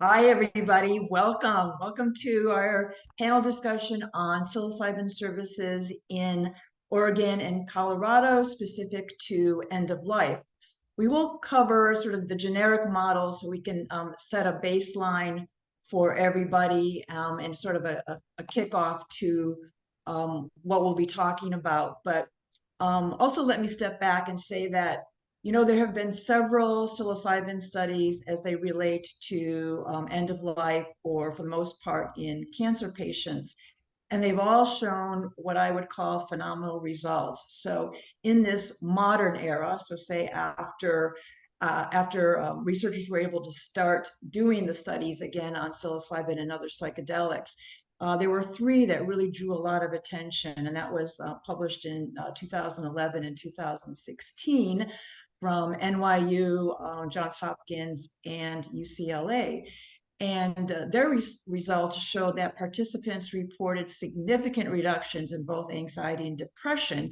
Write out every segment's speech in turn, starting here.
Hi, everybody. Welcome. Welcome to our panel discussion on psilocybin services in Oregon and Colorado, specific to end of life. We will cover sort of the generic model so we can set a baseline for everybody and sort of a kickoff to what we'll be talking about. But also let me step back and say that there have been several psilocybin studies as they relate to end of life, or for the most part in cancer patients. And they've all shown what I would call phenomenal results. So in this modern era, so say after researchers were able to start doing the studies again on psilocybin and other psychedelics, there were three that really drew a lot of attention, and that was published in 2011 and 2016 from NYU, Johns Hopkins, and UCLA. And their results showed that participants reported significant reductions in both anxiety and depression,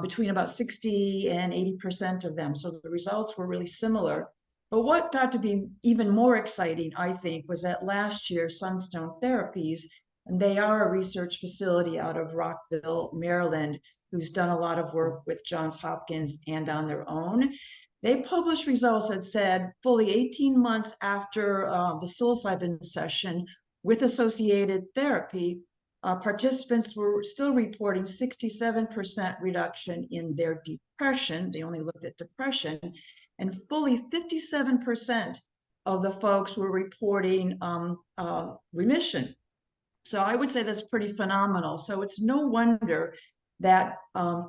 between about 60 and 80% of them. So the results were really similar. But what got to be even more exciting, I think, was that last year, Sunstone Therapies, and they are a research facility out of Rockville, Maryland, who's done a lot of work with Johns Hopkins and on their own. They published results that said fully 18 months after the psilocybin session with associated therapy, participants were still reporting 67% reduction in their depression. They only looked at depression, and fully 57% of the folks were reporting remission. So I would say that's pretty phenomenal. So it's no wonder that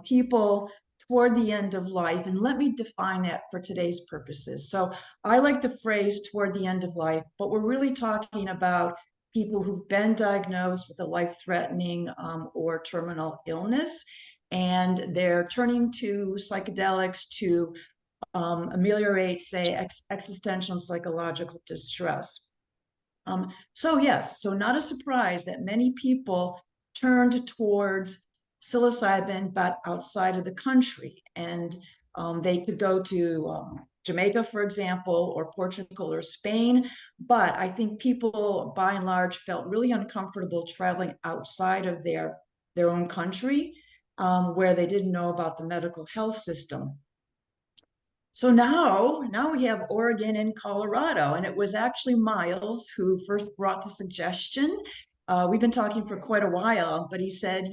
people toward the end of life, and let me define that for today's purposes. So I like the phrase toward the end of life, but we're really talking about people who've been diagnosed with a life-threatening or terminal illness, and they're turning to psychedelics to ameliorate, say, existential and psychological distress. So yes, so not a surprise that many people turned towards psilocybin, but outside of the country. And they could go to Jamaica, for example, or Portugal or Spain. But I think people, by and large, felt really uncomfortable traveling outside of their own country, where they didn't know about the medical health system. So now we have Oregon and Colorado, and it was actually Miles who first brought the suggestion. We've been talking for quite a while, but he said,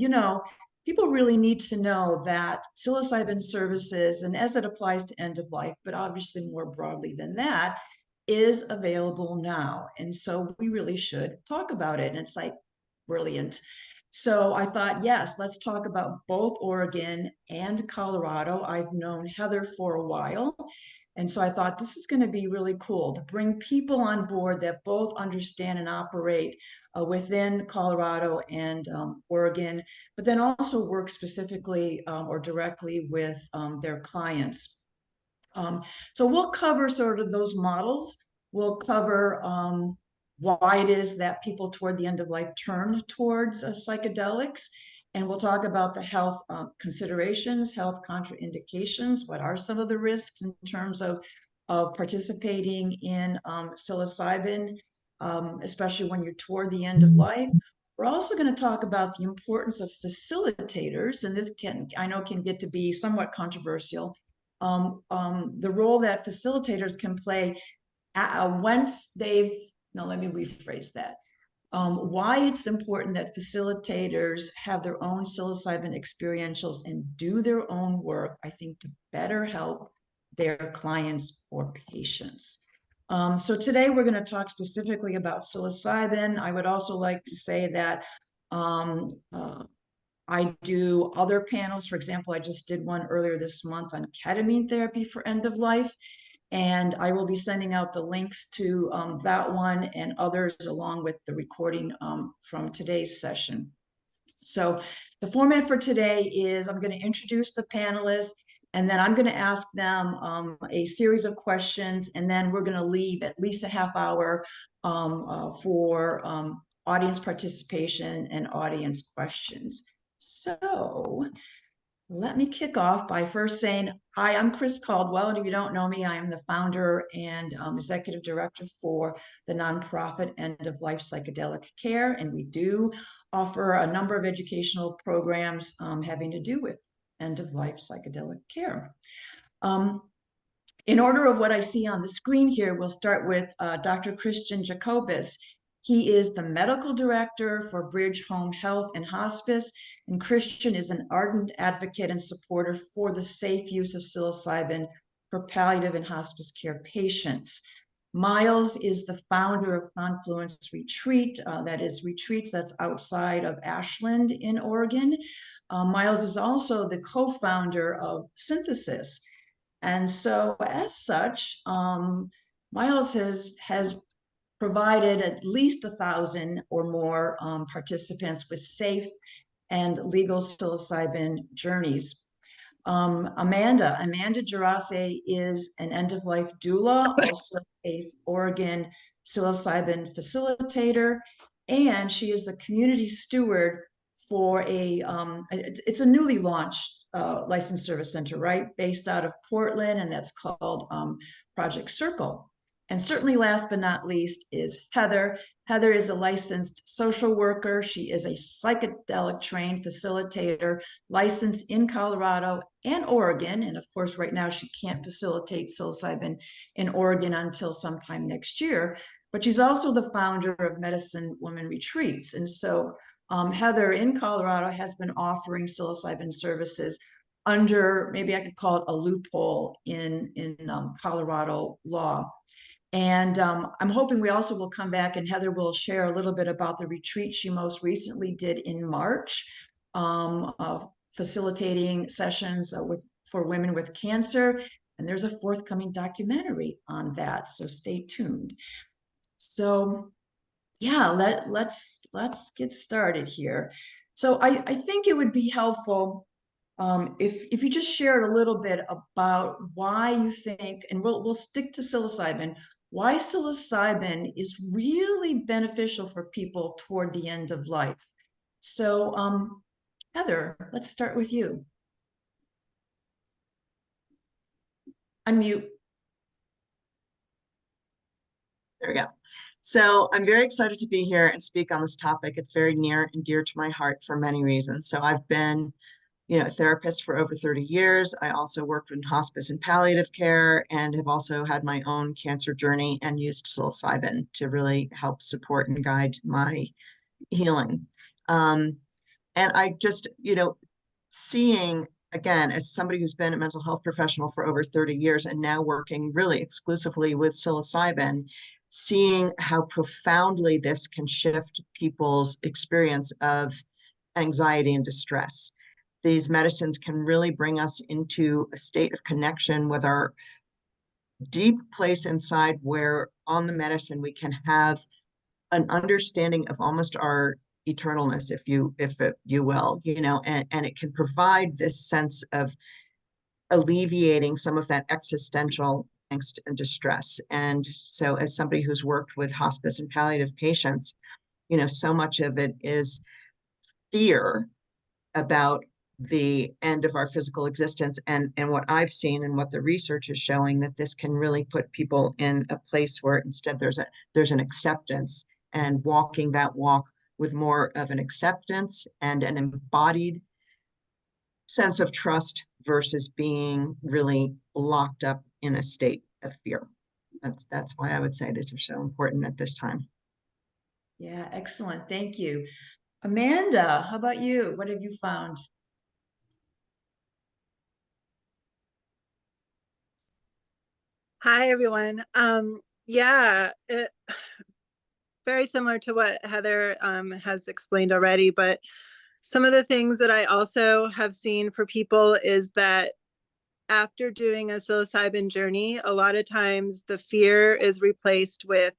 people really need to know that psilocybin services, and as it applies to end of life, but obviously more broadly than that, is available now. And so we really should talk about it. And it's like, brilliant. So I thought, yes, let's talk about both Oregon and Colorado. I've known Heather for a while. And so I thought this is going to be really cool to bring people on board that both understand and operate within Colorado and Oregon, but then also work specifically or directly with their clients. So we'll cover sort of those models. We'll cover why it is that people toward the end of life turn towards psychedelics. And we'll talk about the health considerations, health contraindications. What are some of the risks in terms of participating in psilocybin, especially when you're toward the end of life? We're also going to talk about the importance of facilitators, and this I know can get to be somewhat controversial. The role that facilitators can play once they've, no, let me rephrase that. Why it's important that facilitators have their own psilocybin experientials and do their own work, I think, to better help their clients or patients. So today we're going to talk specifically about psilocybin. I would also like to say that I do other panels. For example, I just did one earlier this month on ketamine therapy for end of life. And I will be sending out the links to that one and others along with the recording from today's session. So the format for today is I'm going to introduce the panelists, and then I'm going to ask them a series of questions, and then we're going to leave at least a half hour for audience participation and audience questions. So Let me kick off by first saying, hi, I'm Chris Caldwell, and if you don't know me, I am the founder and executive director for the nonprofit End of Life Psychedelic Care, and we do offer a number of educational programs having to do with end of life psychedelic care. In order of what I see on the screen here, we'll start with Dr. Christian Jacobus. He is the medical director for Bridge Home Health and Hospice, and Christian is an ardent advocate and supporter for the safe use of psilocybin for palliative and hospice care patients. Miles is the founder of Confluence Retreat, that is retreats that's outside of Ashland in Oregon. Miles is also the co-founder of Synthesis. And so as such, Miles has provided at least 1,000 or more participants with safe and legal psilocybin journeys. Amanda Gerase is an end-of-life doula, also a Oregon psilocybin facilitator, and she is the community steward for it's a newly launched licensed service center, right? Based out of Portland, and that's called Project Circle. And certainly last but not least is Heather. Heather is a licensed social worker. She is a psychedelic trained facilitator, licensed in Colorado and Oregon. And of course, right now she can't facilitate psilocybin in Oregon until sometime next year. But she's also the founder of Medicine Women Retreats. And so Heather in Colorado has been offering psilocybin services under, maybe I could call it a loophole in Colorado law. And I'm hoping we also will come back and Heather will share a little bit about the retreat she most recently did in March, of facilitating sessions for women with cancer. And there's a forthcoming documentary on that, so stay tuned. So yeah, let's get started here. So I think it would be helpful if you just shared a little bit about why you think, and we'll stick to psilocybin, why psilocybin is really beneficial for people toward the end of life. So Heather, let's start with you. Unmute. There we go. So I'm very excited to be here and speak on this topic. It's very near and dear to my heart for many reasons. So I've been, a therapist for over 30 years. I also worked in hospice and palliative care and have also had my own cancer journey and used psilocybin to really help support and guide my healing. And I just, seeing again, as somebody who's been a mental health professional for over 30 years and now working really exclusively with psilocybin, seeing how profoundly this can shift people's experience of anxiety and distress. These medicines can really bring us into a state of connection with our deep place inside, where on the medicine we can have an understanding of almost our eternalness, if you will, and it can provide this sense of alleviating some of that existential angst and distress. And so as somebody who's worked with hospice and palliative patients, so much of it is fear about the end of our physical existence. And what I've seen and what the research is showing, that this can really put people in a place where instead there's an acceptance, and walking that walk with more of an acceptance and an embodied sense of trust versus being really locked up in a state of fear. That's why I would say these are so important at this time. Yeah, excellent. Thank you. Amanda, how about you? What have you found? Hi, everyone. Yeah, very similar to what Heather has explained already, but some of the things that I also have seen for people is that after doing a psilocybin journey, a lot of times the fear is replaced with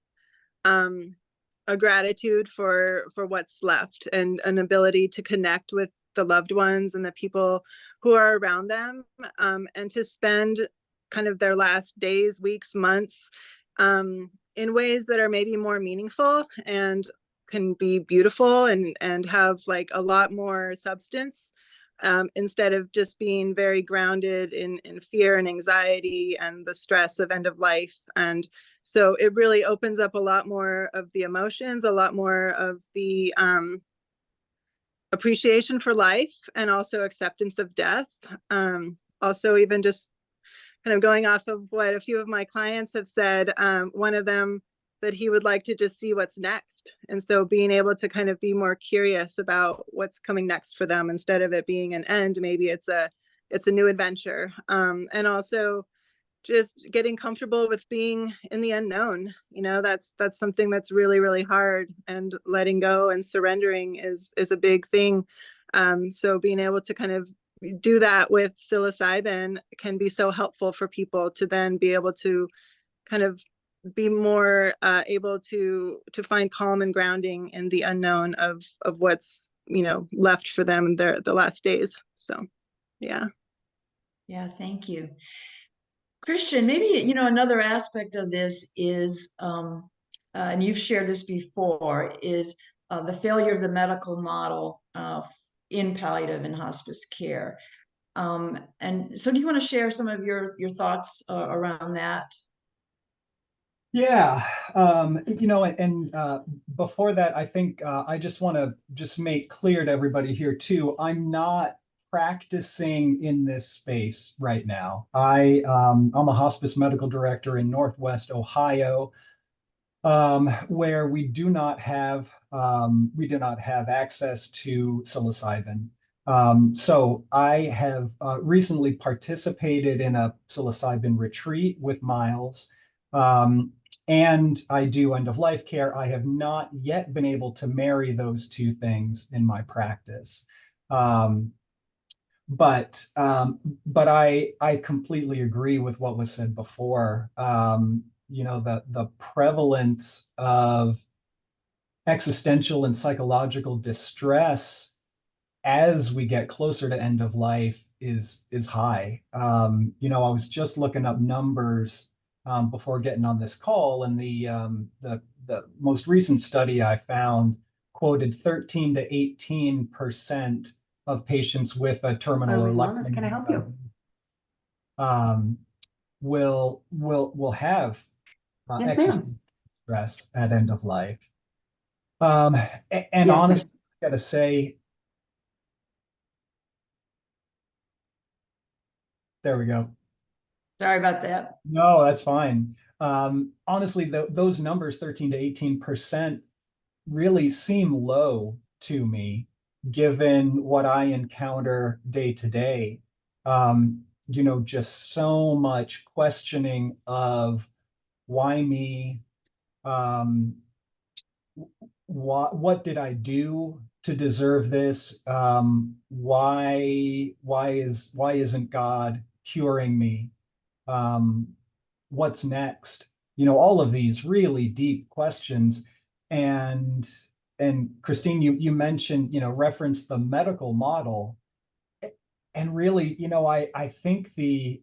a gratitude for what's left, and an ability to connect with the loved ones and the people who are around them, and to spend kind of their last days, weeks, months in ways that are maybe more meaningful and can be beautiful and have like a lot more substance instead of just being very grounded in fear and anxiety and the stress of end of life. And so it really opens up a lot more of the emotions, a lot more of the appreciation for life, and also acceptance of death. Also, even just kind of going off of what a few of my clients have said, one of them that he would like to just see what's next. And so being able to kind of be more curious about what's coming next for them, instead of it being an end, maybe it's a new adventure. And also just getting comfortable with being in the unknown. That's something that's really, really hard, and letting go and surrendering is a big thing. So being able to kind of do that with psilocybin can be so helpful for people to then be able to kind of be more able to find calm and grounding in the unknown of what's left for them in the last days. So yeah. Thank you. Christian, maybe another aspect of this is and you've shared this before, is the failure of the medical model in palliative and hospice care. And so do you want to share some of your thoughts around that? Yeah, and before that, I think I just want to just make clear to everybody here too, I'm not practicing in this space right now. I'm a hospice medical director in Northwest Ohio, where we do not have access to psilocybin. So I have recently participated in a psilocybin retreat with Miles. And I do end-of-life care. I have not yet been able to marry those two things in my practice. But I completely agree with what was said before. The prevalence of existential and psychological distress as we get closer to end of life is high. I was just looking up numbers before getting on this call, and the most recent study I found quoted 13 to 18% of patients with a terminal or life Can I help you? Will have Yes, existential ma'am. stress at end of life. And Yes, honestly, I gotta say, there we go. Sorry about that. No, that's fine. Honestly, those numbers, 13 to 18%, really seem low to me, given what I encounter day to day. Just so much questioning of why me, what did I do to deserve this? Why isn't God curing me? What's next? All of these really deep questions. And Christine, you mentioned, reference the medical model. And really, I think the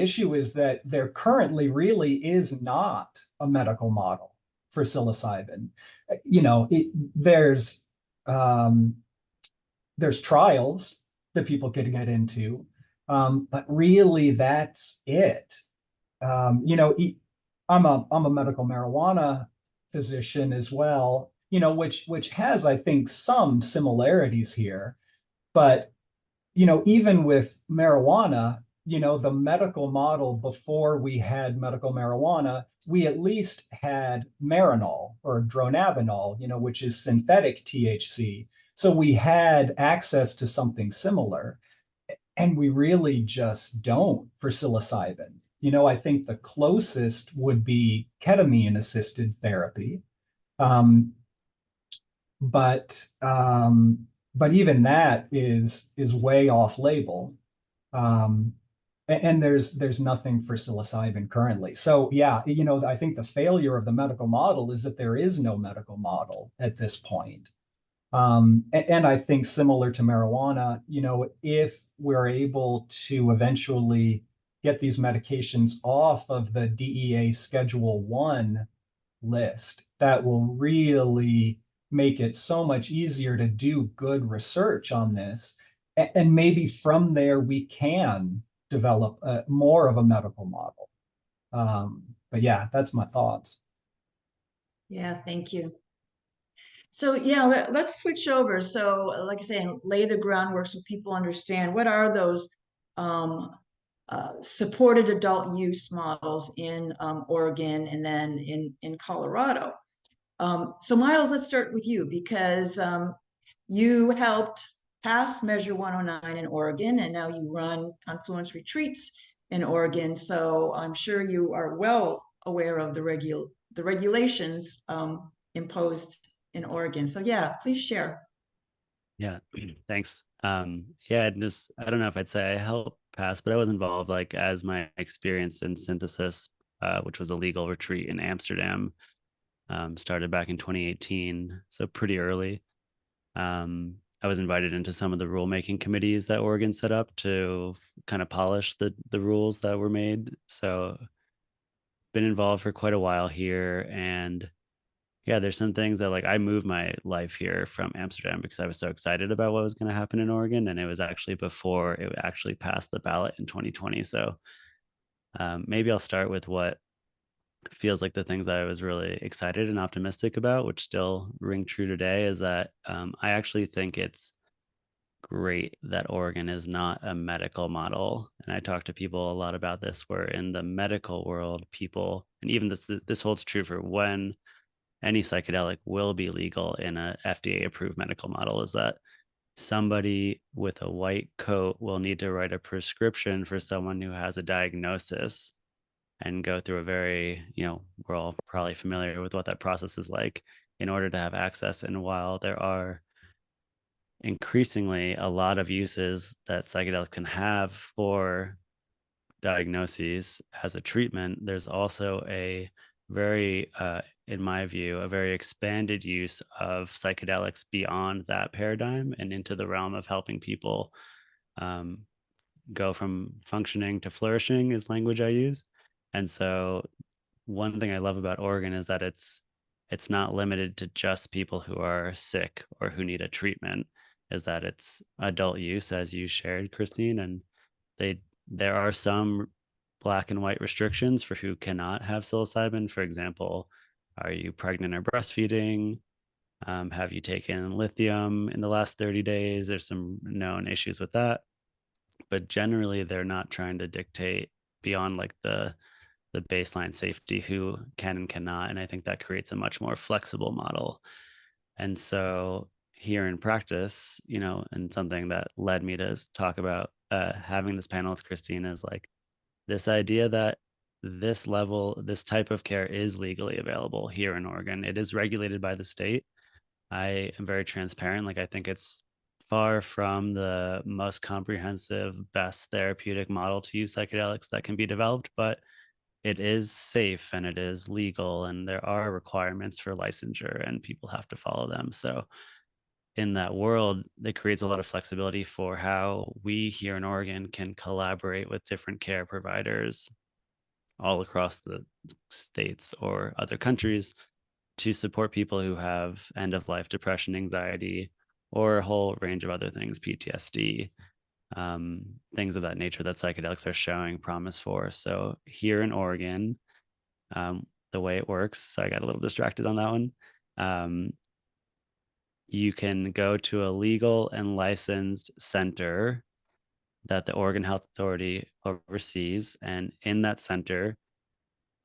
issue is that there currently really is not a medical model for psilocybin. There's trials that people could get into, but really that's it. I'm a medical marijuana physician as well, which has, I think, some similarities here. But even with marijuana, the medical model before we had medical marijuana, we at least had Marinol or dronabinol, which is synthetic THC. So we had access to something similar, and we really just don't for psilocybin. I think the closest would be ketamine-assisted therapy. Um, but even that is way off label. And there's nothing for psilocybin currently. So yeah, I think the failure of the medical model is that there is no medical model at this point. And I think similar to marijuana, if we're able to eventually get these medications off of the DEA Schedule 1 list, that will really make it so much easier to do good research on this. and maybe from there we can develop more of a medical model. But yeah, that's my thoughts. Yeah, thank you. So yeah, let's switch over. So like I say, lay the groundwork so people understand what are those um, supported adult use models in Oregon and then in Colorado. So Miles, let's start with you because you helped pass Measure 109 in Oregon, and now you run Confluence retreats in Oregon. So I'm sure you are well aware of the regulations imposed in Oregon. So yeah, please share. Yeah, thanks. Yeah, I don't know if I'd say I helped pass, but I was involved like as my experience in synthesis, which was a legal retreat in Amsterdam, started back in 2018, so pretty early. I was invited into some of the rulemaking committees that Oregon set up to kind of polish the rules that were made. So been involved for quite a while here, and yeah, there's some things that like I moved my life here from Amsterdam because I was so excited about what was going to happen in Oregon, and it was actually before it actually passed the ballot in 2020. So maybe I'll start with what feels like the things that I was really excited and optimistic about, which still ring true today, is that I actually think it's great that Oregon is not a medical model. And I talk to people a lot about this, where in the medical world, people, and even this holds true for when any psychedelic will be legal in a FDA approved medical model, is that somebody with a white coat will need to write a prescription for someone who has a diagnosis and go through a very, we're all probably familiar with what that process is like in order to have access. And while there are increasingly a lot of uses that psychedelics can have for diagnoses as a treatment, there's also a very, in my view, a very expanded use of psychedelics beyond that paradigm and into the realm of helping people go from functioning to flourishing is language I use. And so one thing I love about Oregon is that it's not limited to just people who are sick or who need a treatment, is that it's adult use, as you shared, Christine, and there are some black and white restrictions for who cannot have psilocybin. For example, are you pregnant or breastfeeding? Have you taken lithium in the last 30 days? There's some known issues with that, but generally they're not trying to dictate beyond like the baseline safety who can and cannot. And I think that creates a much more flexible model. And so here in practice, and something that led me to talk about having this panel with Christine is like this idea that this type of care is legally available here in Oregon. It is regulated by the state. I am very transparent. Like I think it's far from the most comprehensive, best therapeutic model to use psychedelics that can be developed, but it is safe and it is legal, and there are requirements for licensure and people have to follow them. So in that world, it creates a lot of flexibility for how we here in Oregon can collaborate with different care providers all across the states or other countries to support people who have end of life depression, anxiety, or a whole range of other things, PTSD, things of that nature that psychedelics are showing promise for. So here in Oregon, the way it works, so I got a little distracted on that one. You can go to a legal and licensed center that the Oregon Health Authority oversees. And in that center,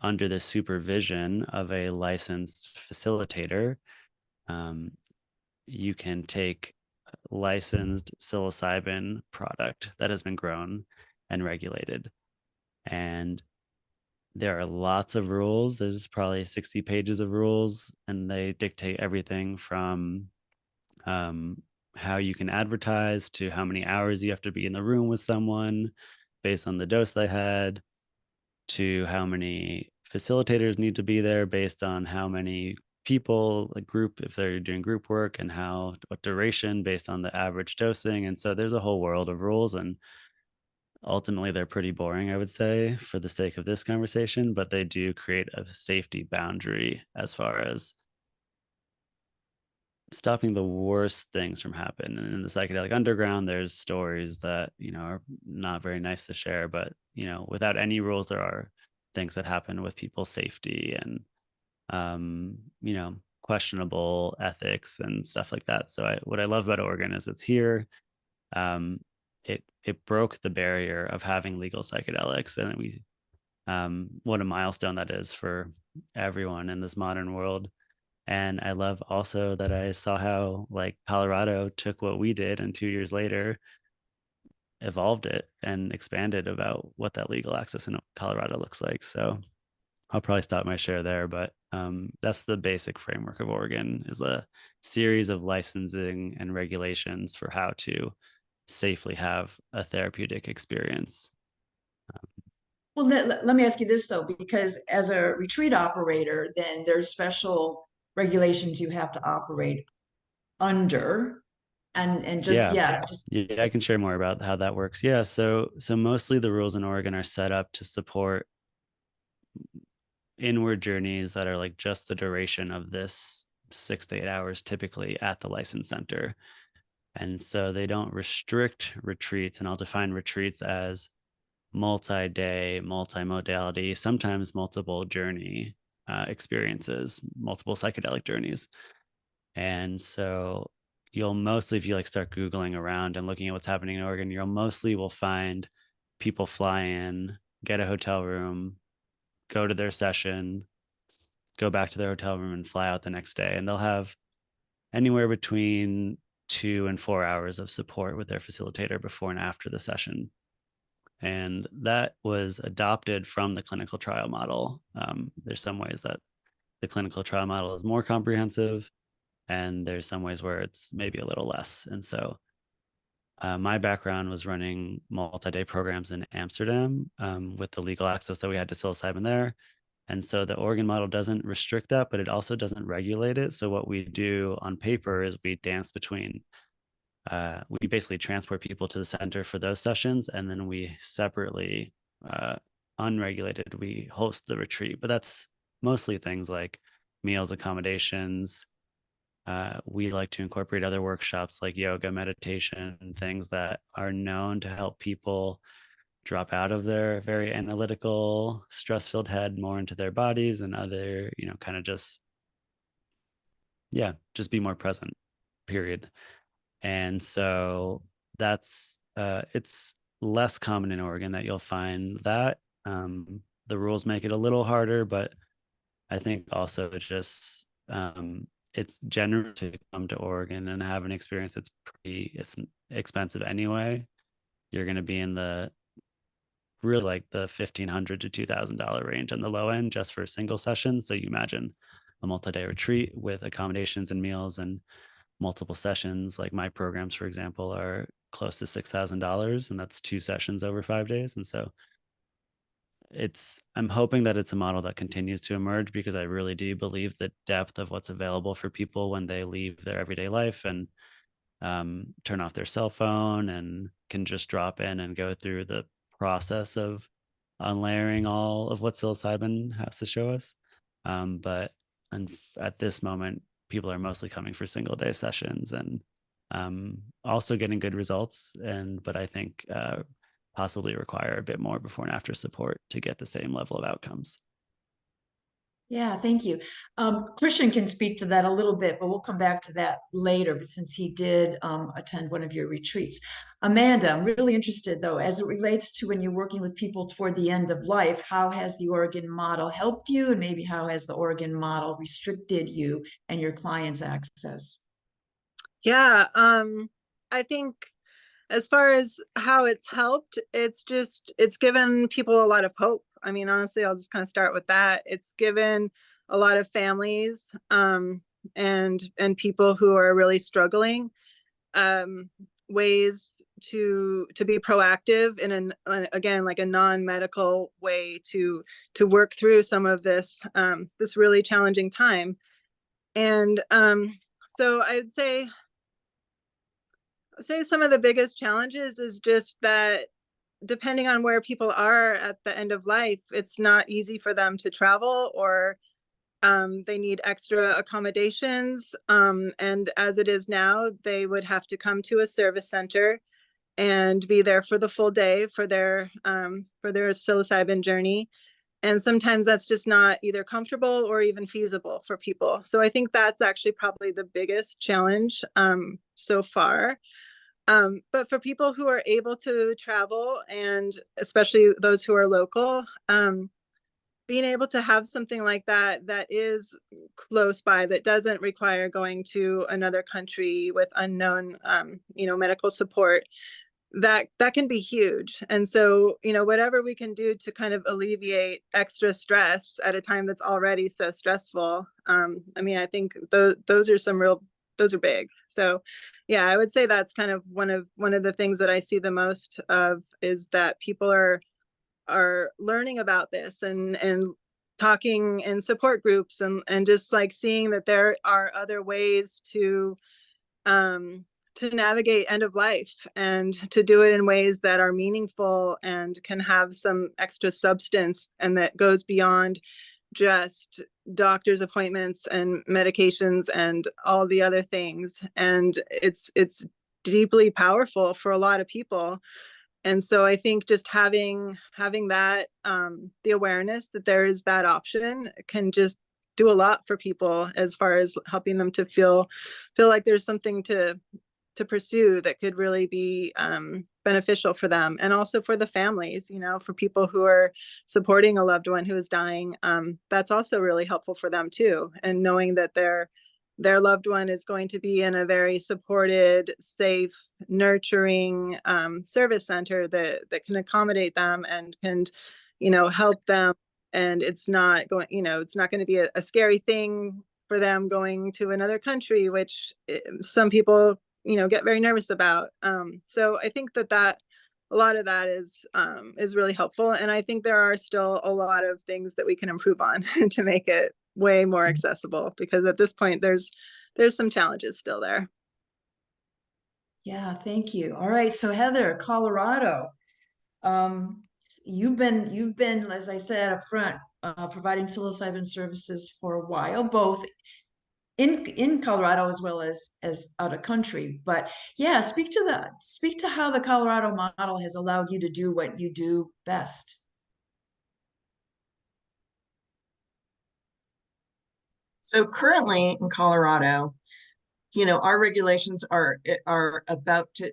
under the supervision of a licensed facilitator, you can take licensed psilocybin product that has been grown and regulated. And there are lots of rules. There's probably 60 pages of rules, and they dictate everything from how you can advertise to how many hours you have to be in the room with someone based on the dose they had, to how many facilitators need to be there based on how many people, like group, if they're doing group work, and what duration based on the average dosing. And so there's a whole world of rules, and ultimately they're pretty boring, I would say, for the sake of this conversation, but they do create a safety boundary as far as stopping the worst things from happening. And in the psychedelic underground, there's stories that, you know, are not very nice to share, but, you know, without any rules, there are things that happen with people's safety and, you know, questionable ethics and stuff like that. So what I love about Oregon is it's here. It broke the barrier of having legal psychedelics, and what a milestone that is for everyone in this modern world. And I love also that I saw how like Colorado took what we did and 2 years later evolved it and expanded about what that legal access in Colorado looks like. So I'll probably stop my share there, but that's the basic framework of Oregon, is a series of licensing and regulations for how to safely have a therapeutic experience. Well, let me ask you this though, because as a retreat operator, then there's special regulations you have to operate under, and just Yeah. just Yeah, I can share more about how that works. Yeah, so mostly the rules in Oregon are set up to support inward journeys that are like just the duration of this 6 to 8 hours, typically at the license center. And so they don't restrict retreats, and I'll define retreats as multi-day, multi-modality, sometimes multiple journey experiences, multiple psychedelic journeys. And so you'll mostly, if you like start Googling around and looking at what's happening in Oregon, you'll mostly will find people fly in, get a hotel room, go to their session, go back to their hotel room and fly out the next day. And they'll have anywhere between 2 and 4 hours of support with their facilitator before and after the session. And that was adopted from the clinical trial model. There's some ways that the clinical trial model is more comprehensive, and there's some ways where it's maybe a little less. And so my background was running multi-day programs in Amsterdam with the legal access that we had to psilocybin there. And so the Oregon model doesn't restrict that, but it also doesn't regulate it. So what we do on paper is we dance between, we basically transport people to the center for those sessions, and then we separately, unregulated, we host the retreat. But that's mostly things like meals, accommodations. We like to incorporate other workshops like yoga, meditation, things that are known to help people drop out of their very analytical, stress-filled head more into their bodies, and other, you know, kind of just be more present, period. And so that's it's less common in Oregon that you'll find that. The rules make it a little harder, but I think also it's generous to come to Oregon and have an experience. It's expensive anyway. You're going to be in the really like the $1,500 to $2,000 range on the low end just for a single session. So you imagine a multi-day retreat with accommodations and meals and multiple sessions. Like my programs, for example, are close to $6,000, and that's 2 sessions over 5 days. And so I'm hoping that it's a model that continues to emerge, because I really do believe the depth of what's available for people when they leave their everyday life and turn off their cell phone and can just drop in and go through the process of unlayering all of what psilocybin has to show us. But at this moment, people are mostly coming for single day sessions, and also getting good results. But I think possibly require a bit more before and after support to get the same level of outcomes. Yeah, thank you. Christian can speak to that a little bit, but we'll come back to that later, but since he did attend one of your retreats. Amanda, I'm really interested though, as it relates to when you're working with people toward the end of life, how has the Oregon model helped you, and maybe how has the Oregon model restricted you and your clients' access? Yeah, I think as far as how it's helped, it's given people a lot of hope. I mean, honestly, I'll just kind of start with that. It's given a lot of families and people who are really struggling ways to be proactive in again, like a non-medical way to work through some of this this really challenging time. And so I'd say some of the biggest challenges is just that depending on where people are at the end of life, it's not easy for them to travel or They need extra accommodations. And as it is now, they would have to come to a service center and be there for the full day for their psilocybin journey. And sometimes that's just not either comfortable or even feasible for people. So I think that's actually probably the biggest challenge so far. But for people who are able to travel, and especially those who are local, being able to have something like that that is close by, that doesn't require going to another country with unknown medical support, that can be huge. And so, whatever we can do to kind of alleviate extra stress at a time that's already so stressful, I think those are big. So yeah, I would say that's kind of one of the things that I see the most of, is that people are learning about this and talking in support groups, and just like seeing that there are other ways to navigate end of life, and to do it in ways that are meaningful and can have some extra substance, and that goes beyond just doctor's appointments and medications and all the other things. And it's deeply powerful for a lot of people. And so I think just having that, the awareness that there is that option, can just do a lot for people, as far as helping them to feel like there's something to pursue that could really be beneficial for them, and also for the families, for people who are supporting a loved one who is dying. That's also really helpful for them too. And knowing that their loved one is going to be in a very supported, safe, nurturing service center that can accommodate them and can, help them. And it's not going to be a scary thing for them going to another country, which some people, get very nervous about. So I think that a lot of that is really helpful. And I think there are still a lot of things that we can improve on to make it way more accessible, because at this point there's some challenges still there. Yeah, thank you. All right, so Heather, Colorado. You've been, as I said up front, providing psilocybin services for a while, both in Colorado as well as out of country. But yeah, speak to how the Colorado model has allowed you to do what you do best. So currently in Colorado, our regulations are about to,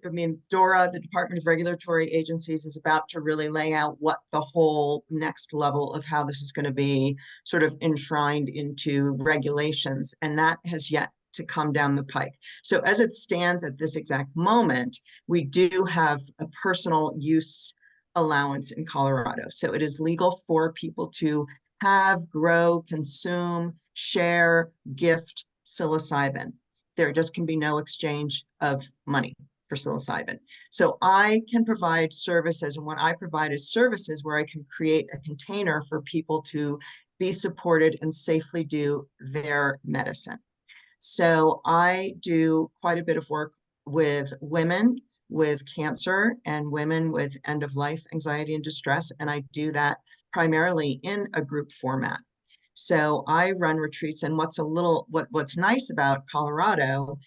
DORA, the Department of Regulatory Agencies, is about to really lay out what the whole next level of how this is going to be sort of enshrined into regulations. And that has yet to come down the pike. So as it stands at this exact moment, we do have a personal use allowance in Colorado. So it is legal for people to have, grow, consume, share, gift psilocybin. There just can be no exchange of money for psilocybin. So I can provide services, and what I provide is services where I can create a container for people to be supported and safely do their medicine. So I do quite a bit of work with women with cancer and women with end-of-life anxiety and distress, and I do that primarily in a group format. So I run retreats, and what's nice about Colorado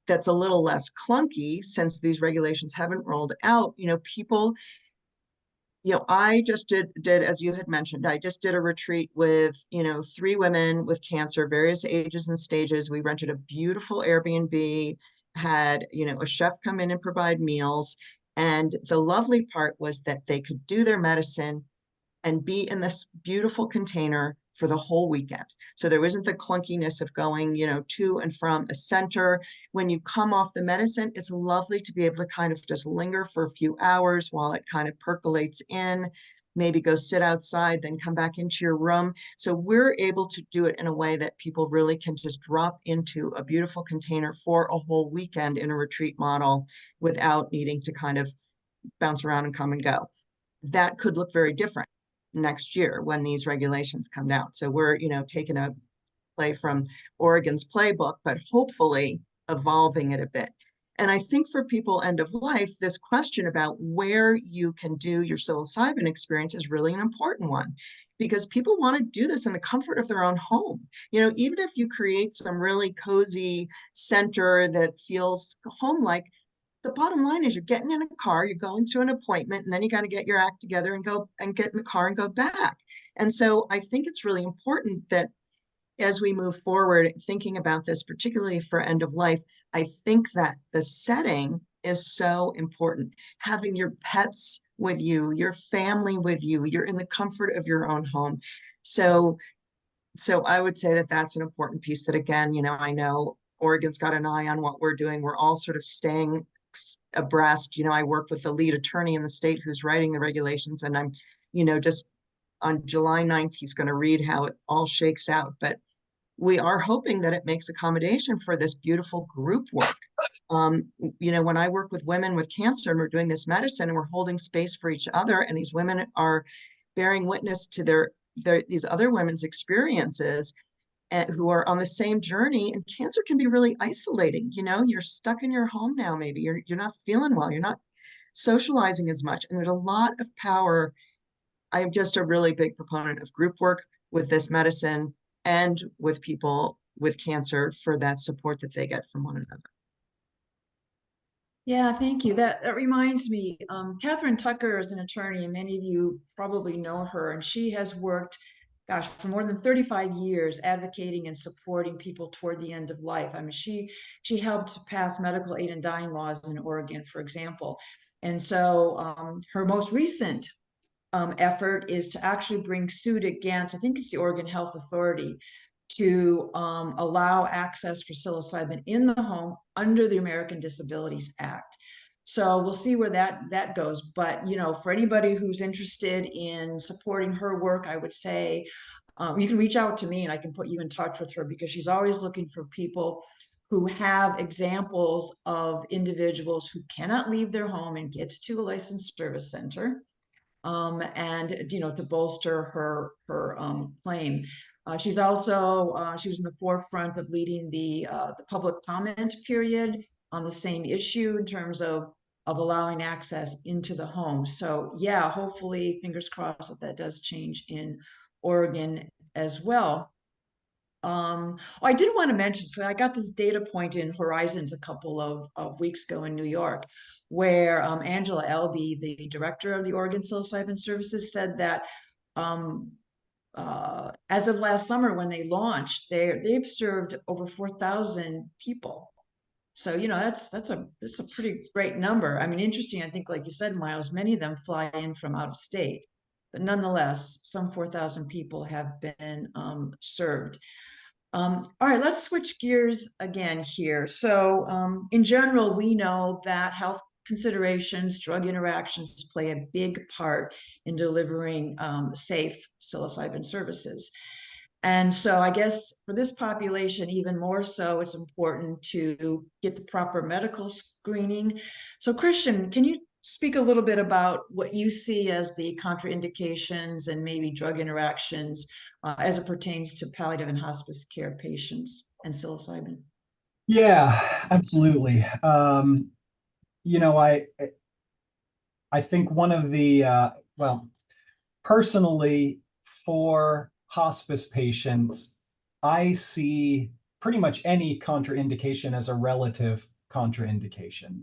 that's a little less clunky, since these regulations haven't rolled out, people, I just did, as you had mentioned, I just did a retreat with, 3 women with cancer, various ages and stages. We rented a beautiful Airbnb, had, a chef come in and provide meals. And the lovely part was that they could do their medicine and be in this beautiful container for the whole weekend. So there isn't the clunkiness of going, to and from a center. When you come off the medicine, it's lovely to be able to kind of just linger for a few hours while it kind of percolates in, maybe go sit outside, then come back into your room. So we're able to do it in a way that people really can just drop into a beautiful container for a whole weekend in a retreat model without needing to kind of bounce around and come and go. That could look very different next year when these regulations come out. So we're, taking a play from Oregon's playbook, but hopefully evolving it a bit. And I think for people end of life, this question about where you can do your psilocybin experience is really an important one, because people want to do this in the comfort of their own home. You know, even if you create some really cozy center that feels home-like, the bottom line is you're getting in a car, you're going to an appointment, and then you got to get your act together and go and get in the car and go back. And so I think it's really important that as we move forward, thinking about this, particularly for end of life, I think that the setting is so important. Having your pets with you, your family with you, you're in the comfort of your own home. So I would say that that's an important piece that, again, you know, I know Oregon's got an eye on what we're doing. We're all sort of staying abreast. You know, I work with the lead attorney in the state who's writing the regulations, and I'm, you know, just on July 9th, he's going to read how it all shakes out. But we are hoping that it makes accommodation for this beautiful group work. You know, when I work with women with cancer and we're doing this medicine and we're holding space for each other, and these women are bearing witness to these other women's experiences, and who are on the same journey. And cancer can be really isolating. You know, you're stuck in your home now, maybe you're not feeling well, you're not socializing as much, and there's a lot of power. I'm just a really big proponent of group work with this medicine and with people with cancer for that support that they get from one another. Yeah, thank you. That reminds me, Catherine Tucker is an attorney, and many of you probably know her, and she has worked, gosh, for more than 35 years advocating and supporting people toward the end of life. I mean, she helped pass medical aid and dying laws in Oregon, for example. And so her most recent effort is to actually bring suit against, I think it's the Oregon Health Authority, to allow access for psilocybin in the home under the American Disabilities Act. So we'll see where that goes. But, you know, for anybody who's interested in supporting her work, I would say you can reach out to me and I can put you in touch with her, because she's always looking for people who have examples of individuals who cannot leave their home and get to a licensed service center. And you know, to bolster her claim. She's also she was in the forefront of leading the public comment period on the same issue in terms of allowing access into the home. So yeah, hopefully, fingers crossed, that does change in Oregon as well. I did want to mention, so I got this data point in Horizons a couple of weeks ago in New York, where Angela Elby, the director of the Oregon Psilocybin Services, said that as of last summer when they launched, they've served over 4,000 people. So, you know, that's a pretty great number. I mean, interesting. I think, like you said, Miles, many of them fly in from out of state, but nonetheless, some 4,000 people have been served. All right, let's switch gears again here. So in general, we know that health considerations, drug interactions play a big part in delivering safe psilocybin services. And so I guess for this population, even more so, it's important to get the proper medical screening. So Christian, can you speak a little bit about what you see as the contraindications and maybe drug interactions as it pertains to palliative and hospice care patients and psilocybin? Yeah, absolutely. You know, I think one of the well, personally, for hospice patients, I see pretty much any contraindication as a relative contraindication,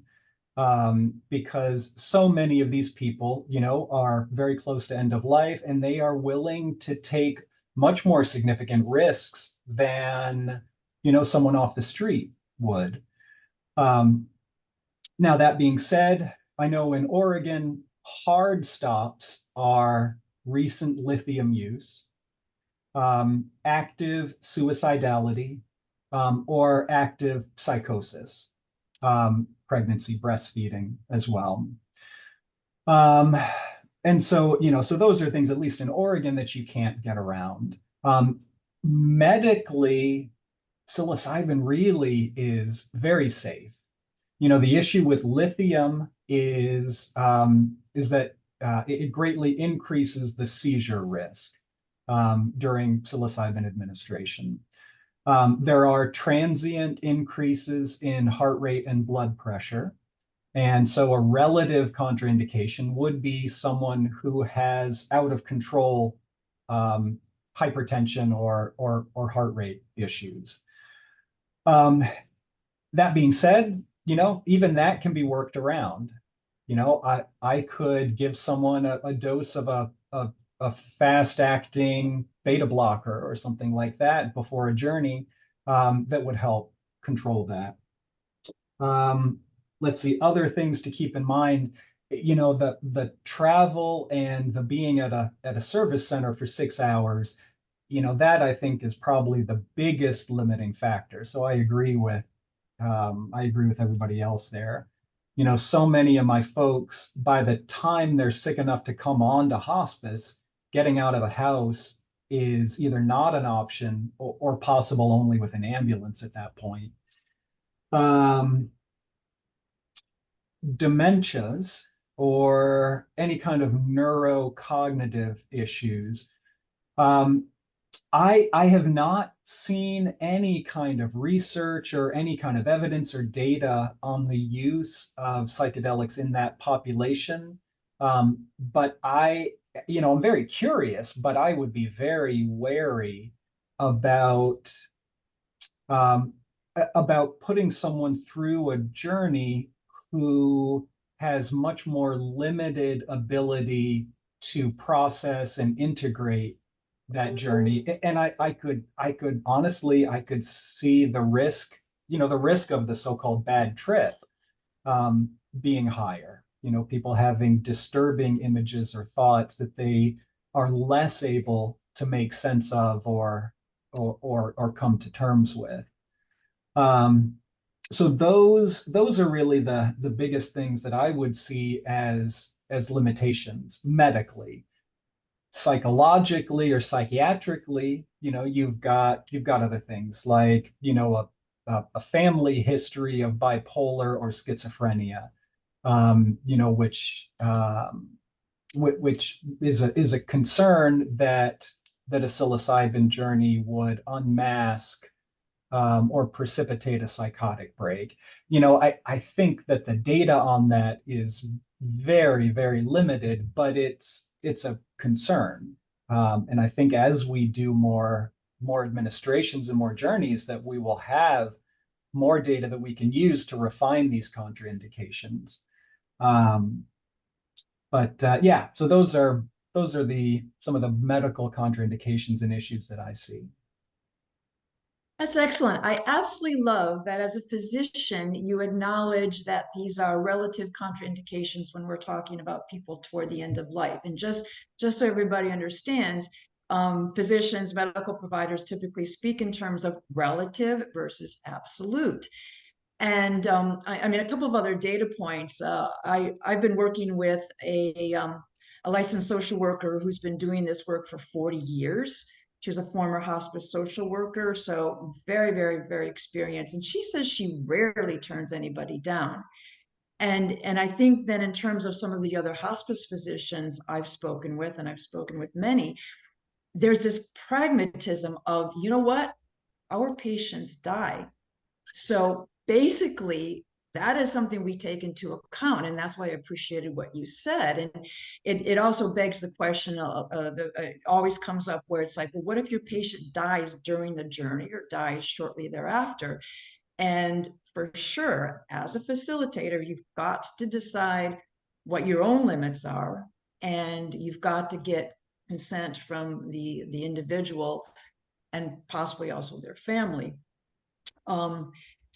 because so many of these people, you know, are very close to end of life, and they are willing to take much more significant risks than, you know, someone off the street would. Now, that being said, I know in Oregon, hard stops are recent lithium use, active suicidality, or active psychosis, pregnancy, breastfeeding as well. And so, you know, so those are things, at least in Oregon, that you can't get around. Medically, psilocybin really is very safe. You know, the issue with lithium is that it greatly increases the seizure risk during psilocybin administration. There are transient increases in heart rate and blood pressure. And so a relative contraindication would be someone who has out of control hypertension or heart rate issues. That being said, even that can be worked around. I could give someone a dose of a fast acting beta blocker or something like that before a journey that would help control that. Let's see, other things to keep in mind, the travel and the being at a service center for 6 hours, that I think is probably the biggest limiting factor. So I agree with everybody else there. So many of my folks, by the time they're sick enough to come on to hospice, getting out of the house is either not an option or possible only with an ambulance at that point. Dementias or any kind of neurocognitive issues. I have not seen any kind of research or any kind of evidence or data on the use of psychedelics in that population. But I'm very curious, but I would be very wary um, about putting someone through a journey who has much more limited ability to process and integrate that journey. And I could honestly, I could see the risk, the risk of the so-called bad trip being higher, people having disturbing images or thoughts that they are less able to make sense of or come to terms with. So those are really the biggest things that I would see as limitations medically. Psychologically or psychiatrically, you've got other things like, a family history of bipolar or schizophrenia, which is a concern that a psilocybin journey would unmask or precipitate a psychotic break. I think that the data on that is very, very limited, but it's a concern. And I think as we do more administrations and more journeys, that we will have more data that we can use to refine these contraindications. Yeah, so those are some of the medical contraindications and issues that I see. That's excellent. I absolutely love that as a physician, you acknowledge that these are relative contraindications when we're talking about people toward the end of life. And just so everybody understands, physicians, medical providers typically speak in terms of relative versus absolute. And I mean, a couple of other data points. I've been working with a licensed social worker who's been doing this work for 40 years. She was a former hospice social worker, so very, very, very experienced. And she says she rarely turns anybody down. And I think that in terms of some of the other hospice physicians I've spoken with, and I've spoken with many, there's this pragmatism of, you know what, our patients die. So basically, that is something we take into account. And that's why I appreciated what you said. And it also begs the question it always comes up where it's like, well, what if your patient dies during the journey or dies shortly thereafter? And for sure, as a facilitator, you've got to decide what your own limits are. And you've got to get consent from the individual and possibly also their family.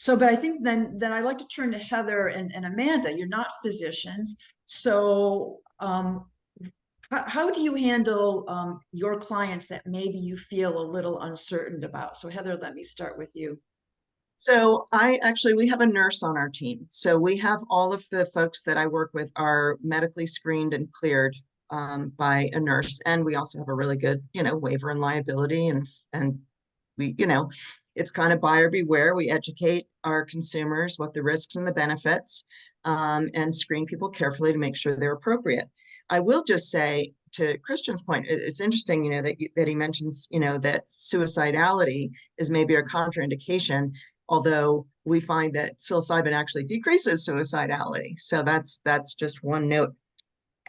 But I think then I'd like to turn to Heather and Amanda. You're not physicians. So how do you handle your clients that maybe you feel a little uncertain about? So Heather, let me start with you. So we have a nurse on our team. So we have all of the folks that I work with are medically screened and cleared by a nurse. And we also have a really good, waiver and liability and we, it's kind of buyer beware. We educate our consumers what the risks and the benefits and screen people carefully to make sure they're appropriate. I will just say to Christian's point, it's interesting, you know, that he mentions, you know, that suicidality is maybe a contraindication, although we find that psilocybin actually decreases suicidality. So that's just one note.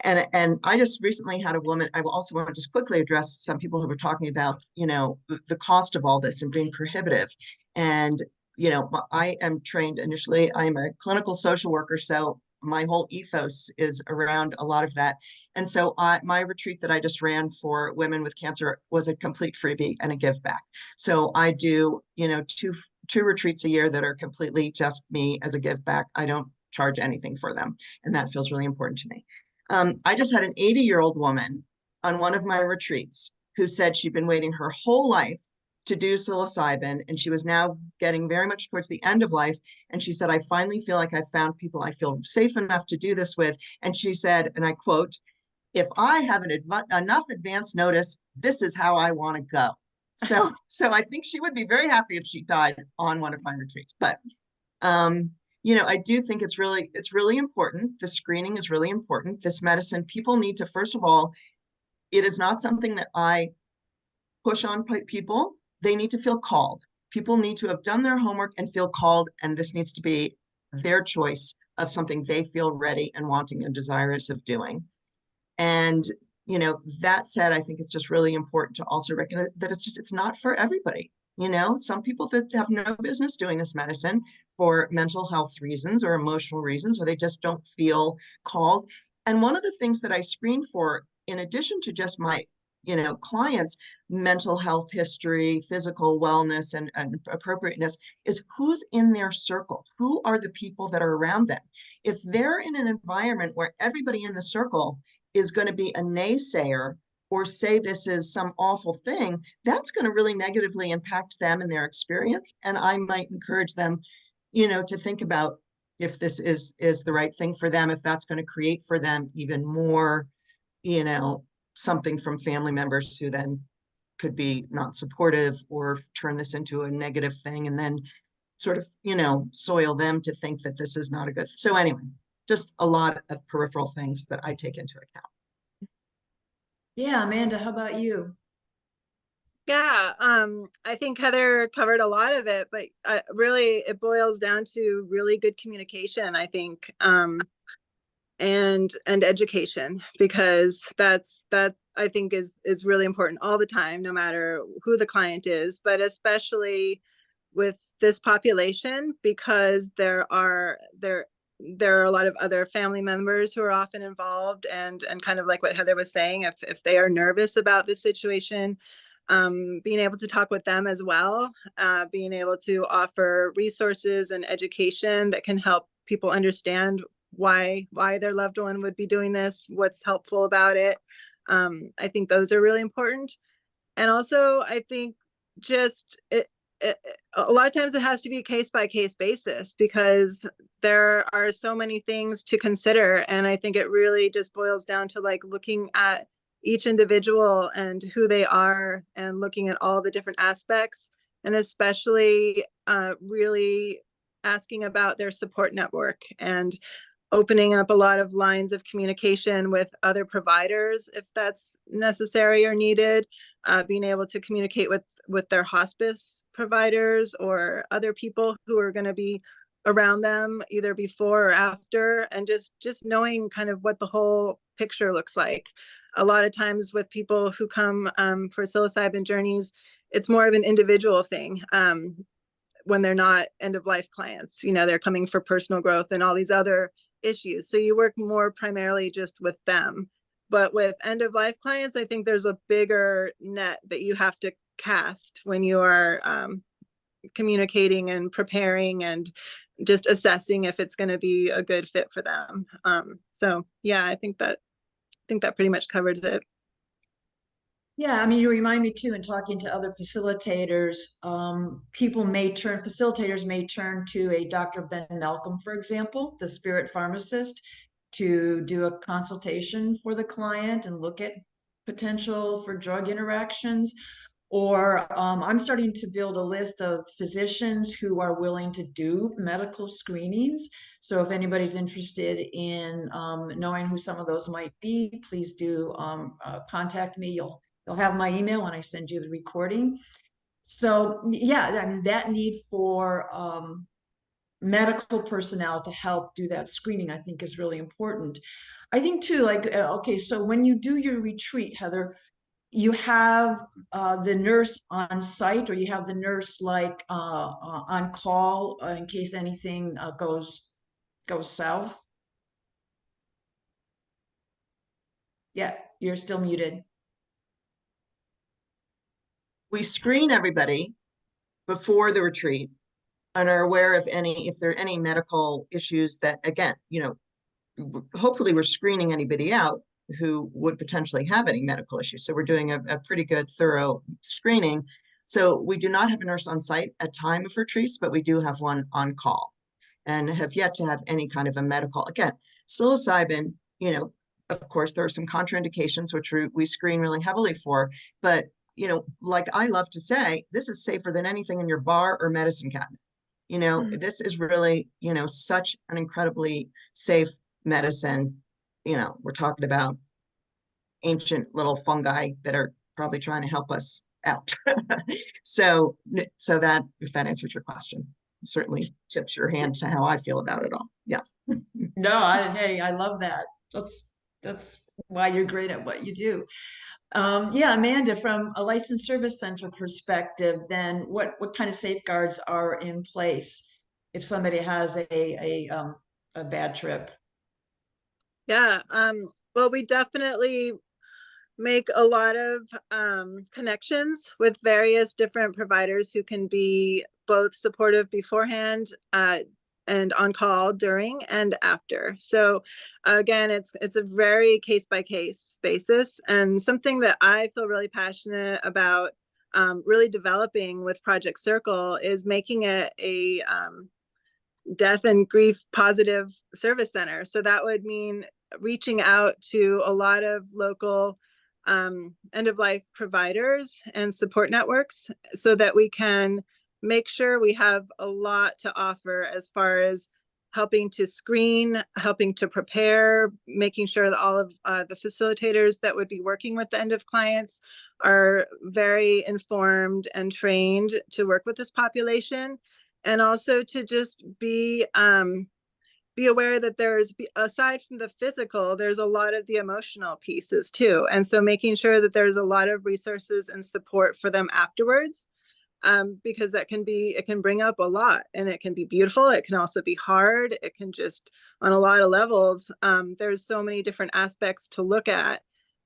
And I just recently had a woman. I also want to just quickly address some people who were talking about, you know, the cost of all this and being prohibitive. And, you know, I am trained initially, I'm a clinical social worker, so my whole ethos is around a lot of that. And so my retreat that I just ran for women with cancer was a complete freebie and a give back. So I do, you know, two retreats a year that are completely just me as a give back. I don't charge anything for them, and that feels really important to me. I just had an 80-year-old woman on one of my retreats who said she'd been waiting her whole life to do psilocybin, and she was now getting very much towards the end of life. And she said, I finally feel like I found people I feel safe enough to do this with. And she said, and I quote, if I have enough advance notice, this is how I want to go. So I think she would be very happy if she died on one of my retreats. But you know, I do think it's really important. The screening is really important. This medicine, people need to, first of all, it is not something that I push on people. They need to feel called. People need to have done their homework and feel called, and this needs to be their choice of something they feel ready and wanting and desirous of doing. And, you know, that said, I think it's just really important to also recognize that it's not for everybody. You know, some people that have no business doing this medicine for mental health reasons or emotional reasons, or they just don't feel called. And one of the things that I screen for, in addition to just my, you know, clients' mental health history, physical wellness, and appropriateness, is who's in their circle. Who are the people that are around them? If they're in an environment where everybody in the circle is going to be a naysayer or say this is some awful thing, that's going to really negatively impact them and their experience. And I might encourage them, you know, to think about if this is the right thing for them, if that's going to create for them even more, you know, something from family members who then could be not supportive or turn this into a negative thing and then sort of, you know, soil them to think that this is not a good. So anyway, just a lot of peripheral things that I take into account. Yeah, Amanda, how about you? Yeah, I think Heather covered a lot of it, but really it boils down to really good communication, I think, and education, because that I think is really important all the time, no matter who the client is, but especially with this population, because there are a lot of other family members who are often involved, and kind of like what Heather was saying, if they are nervous about this situation, being able to talk with them as well, being able to offer resources and education that can help people understand why their loved one would be doing this, what's helpful about it. I think those are really important. And also, I think just a lot of times it has to be a case by case basis, because there are so many things to consider. And I think it really just boils down to like looking at each individual and who they are, and looking at all the different aspects, and especially really asking about their support network and opening up a lot of lines of communication with other providers if that's necessary or needed, being able to communicate with their hospice providers or other people who are going to be around them either before or after, and just knowing kind of what the whole picture looks like. A lot of times with people who come for psilocybin journeys, it's more of an individual thing. When they're not end of life clients, you know, they're coming for personal growth and all these other issues. So you work more primarily just with them. But with end of life clients, I think there's a bigger net that you have to cast when you are communicating and preparing and just assessing if it's going to be a good fit for them. So yeah, I think that pretty much covers it. Yeah, I mean, you remind me too, in talking to other facilitators, facilitators may turn to a Dr. Ben Malcolm, for example, the spirit pharmacist, to do a consultation for the client and look at potential for drug interactions. Or I'm starting to build a list of physicians who are willing to do medical screenings. So if anybody's interested in knowing who some of those might be, please do contact me. You'll have my email when I send you the recording. So yeah, I mean, that need for medical personnel to help do that screening, I think, is really important. I think too, like, okay, so when you do your retreat, Heather, you have the nurse on site, or you have the nurse like on call in case anything goes south. Yeah, you're still muted. We screen everybody before the retreat and are aware of if there are any medical issues that, again, hopefully we're screening anybody out who would potentially have any medical issues. So we're doing a pretty good, thorough screening. So we do not have a nurse on site at time of retreats, but we do have one on call, and have yet to have any kind of a medical. Again, psilocybin, of course, there are some contraindications, which we screen really heavily for, but like I love to say, this is safer than anything in your bar or medicine cabinet. This is really, such an incredibly safe medicine. We're talking about ancient little fungi that are probably trying to help us out. so that, if that answers your question, certainly tips your hand to how I feel about it all. Yeah. No, hey, I love that. That's why you're great at what you do. Yeah, Amanda, from a licensed service center perspective, then what kind of safeguards are in place if somebody has a bad trip? Yeah, well, we definitely make a lot of connections with various different providers who can be both supportive beforehand and on call during and after. So again, it's a very case by case basis, and something that I feel really passionate about really developing with Project Circle is making it a death and grief positive service center. So that would mean reaching out to a lot of local end-of-life providers and support networks so that we can make sure we have a lot to offer as far as helping to screen, helping to prepare, making sure that all of the facilitators that would be working with the end of clients are very informed and trained to work with this population, and also to just be aware that there's, aside from the physical, there's a lot of the emotional pieces too. And so making sure that there's a lot of resources and support for them afterwards, because it can bring up a lot, and it can be beautiful. It can also be hard. It can just, on a lot of levels, there's so many different aspects to look at.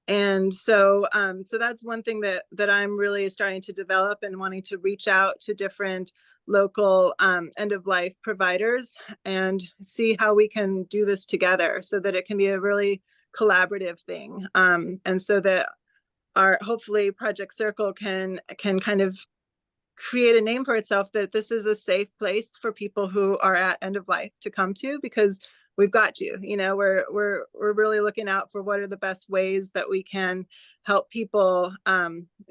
And so that's one thing that I'm really starting to develop, and wanting to reach out to different local end-of-life providers and see how we can do this together so that it can be a really collaborative thing. And so that hopefully Project Circle can kind of create a name for itself, that this is a safe place for people who are at end of life to come to, because we've got you. We're really looking out for what are the best ways that we can help people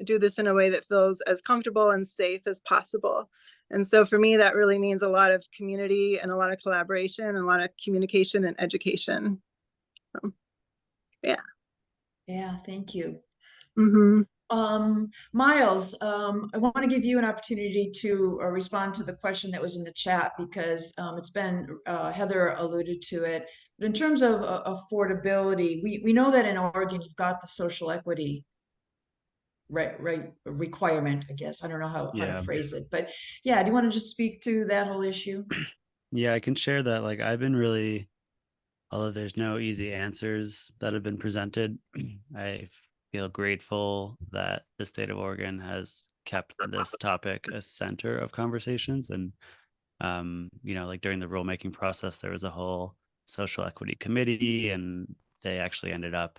do this in a way that feels as comfortable and safe as possible. And so for me, that really means a lot of community and a lot of collaboration and a lot of communication and education. So, yeah. Yeah, thank you. Mm-hmm. Miles, I want to give you an opportunity to respond to the question that was in the chat, because it's been, Heather alluded to it, but in terms of affordability, we know that in Oregon, you've got the social equity requirement, I guess. I don't know how to phrase it, but yeah, do you want to just speak to that whole issue? Yeah, I can share that. Like, I've been really, although there's no easy answers that have been presented, I feel grateful that the state of Oregon has kept this topic a center of conversations. And, like during the rulemaking process, there was a whole social equity committee, and they actually ended up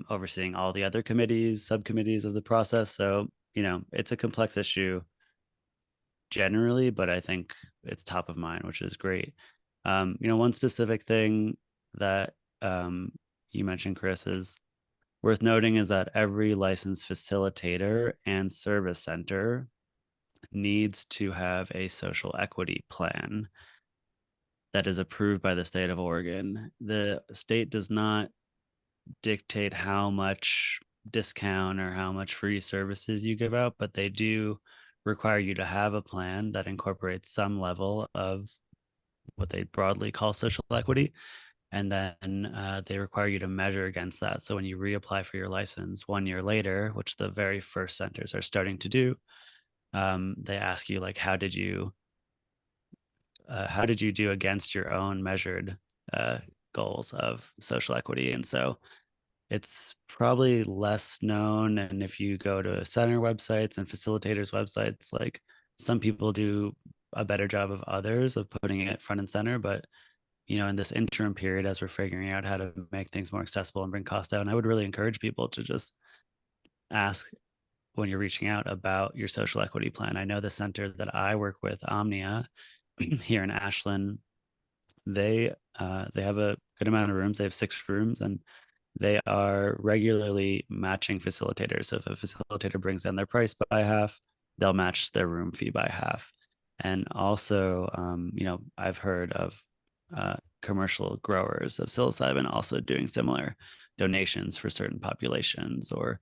overseeing all the other subcommittees of the process. So, it's a complex issue generally, but I think it's top of mind, which is great. One specific thing that you mentioned, Chris, is Worth noting is that every licensed facilitator and service center needs to have a social equity plan that is approved by the state of Oregon. The state does not dictate how much discount or how much free services you give out, but they do require you to have a plan that incorporates some level of what they broadly call social equity. And then they require you to measure against that. So when you reapply for your license 1 year later, which the very first centers are starting to do, they ask you like, how did you do against your own measured goals of social equity? And so it's probably less known. And if you go to center websites and facilitators websites, like some people do a better job of others of putting it front and center. But, you know, in this interim period, as we're figuring out how to make things more accessible and bring costs down, I would really encourage people to just ask when you're reaching out about your social equity plan. I know the center that I work with, Omnia, here in Ashland, they have a good amount of rooms. They have 6 rooms, and they are regularly matching facilitators. So if a facilitator brings down their price by half, they'll match their room fee by half. And also, you know, I've heard of commercial growers of psilocybin also doing similar donations for certain populations. Or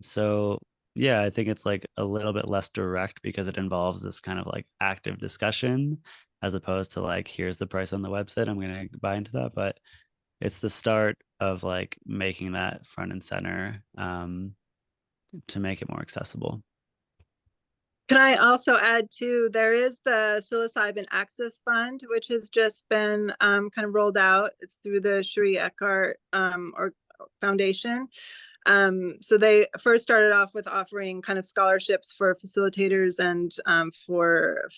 so yeah, I think it's like a little bit less direct because it involves this kind of like active discussion as opposed to like, here's the price on the website, I'm going to buy into that. But it's the start of like making that front and center to make it more accessible. Can I also add too, there is the Psilocybin Access Fund, which has just been kind of rolled out. It's through the Cherie Eckhart or Foundation. So they first started off with offering kind of scholarships for facilitators and for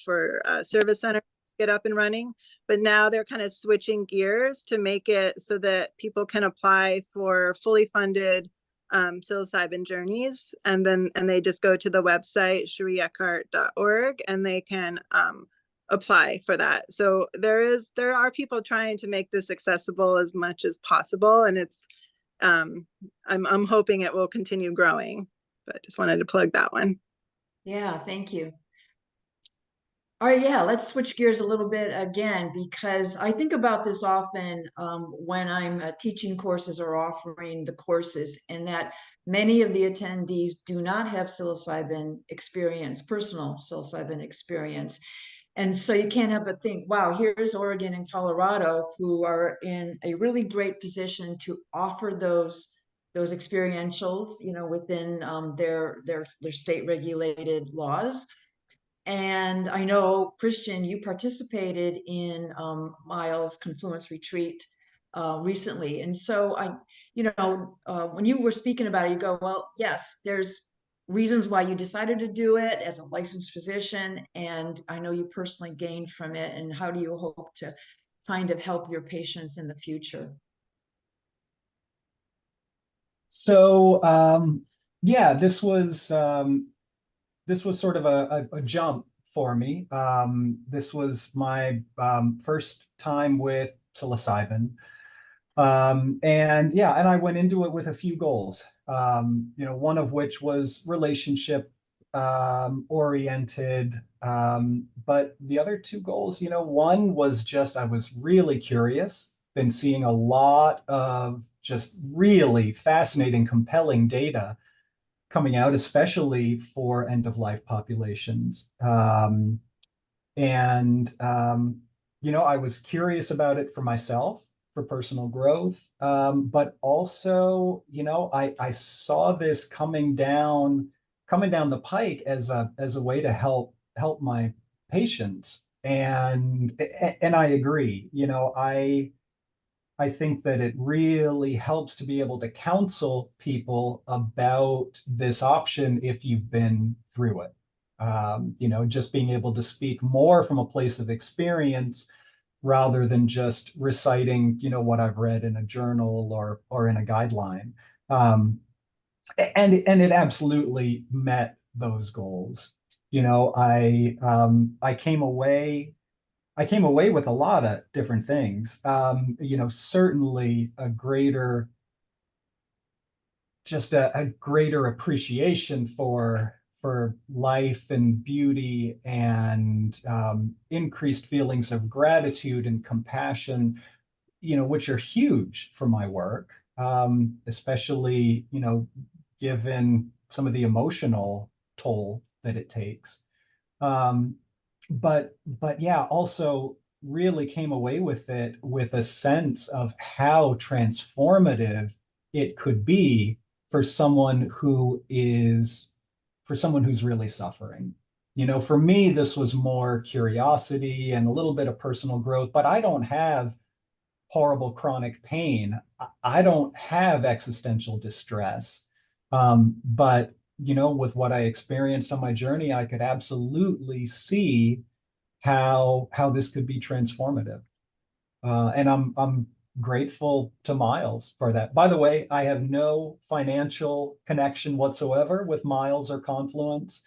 service centers to get up and running. But now they're kind of switching gears to make it so that people can apply for fully funded psilocybin journeys, and they just go to the website cherieeckhart.org and they can apply for that. So there are people trying to make this accessible as much as possible, and it's I'm hoping it will continue growing, but just wanted to plug that one. Yeah, thank you. All right, yeah, let's switch gears a little bit again, because I think about this often when I'm teaching courses or offering the courses, and that many of the attendees do not have psilocybin experience, personal psilocybin experience. And so you can't help but think, wow, here's Oregon and Colorado who are in a really great position to offer those experientials, you know, within their state regulated laws. And I know, Christian, you participated in Miles' Confluence Retreat recently. And so when you were speaking about it, you go, well, yes, there's reasons why you decided to do it as a licensed physician. And I know you personally gained from it. And how do you hope to kind of help your patients in the future? So yeah, this was sort of a jump for me. This was my first time with psilocybin. And yeah, and I went into it with a few goals, you know, one of which was relationship oriented. But the other 2 goals, you know, one was just I was really curious, been seeing a lot of just really fascinating, compelling data coming out, especially for end-of-life populations. You know, I was curious about it for myself, for personal growth, but also, you know, I saw this coming down the pike as a way to help my patients, and I agree. You know, I think that it really helps to be able to counsel people about this option if you've been through it. You know, just being able to speak more from a place of experience rather than just reciting, you know, what I've read in a journal or in a guideline. And it absolutely met those goals. You know, I came away with a lot of different things. You know, certainly a greater just a greater appreciation for life and beauty, and increased feelings of gratitude and compassion, which are huge for my work, especially, given some of the emotional toll that it takes. Um, but yeah, also really came away with it with a sense of how transformative it could be for someone who's really suffering. For me, this was more curiosity and a little bit of personal growth, but I don't have horrible chronic pain. I don't have existential distress. But with what I experienced on my journey, I could absolutely see how this could be transformative. And I'm grateful to Miles for that. By the way, I have no financial connection whatsoever with Miles or Confluence.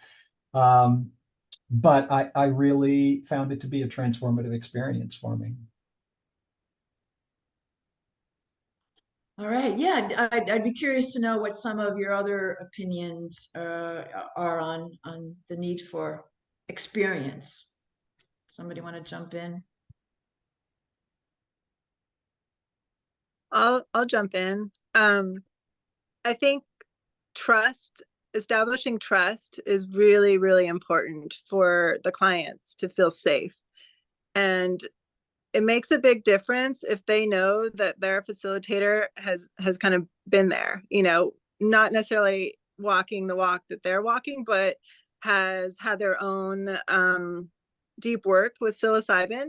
But I really found it to be a transformative experience for me. All right. Yeah, I'd be curious to know what some of your other opinions are on the need for experience. Somebody want to jump in? I'll jump in. I think establishing trust is really, really important for the clients to feel safe. And it makes a big difference if they know that their facilitator has kind of been there, not necessarily walking the walk that they're walking, but has had their own deep work with psilocybin.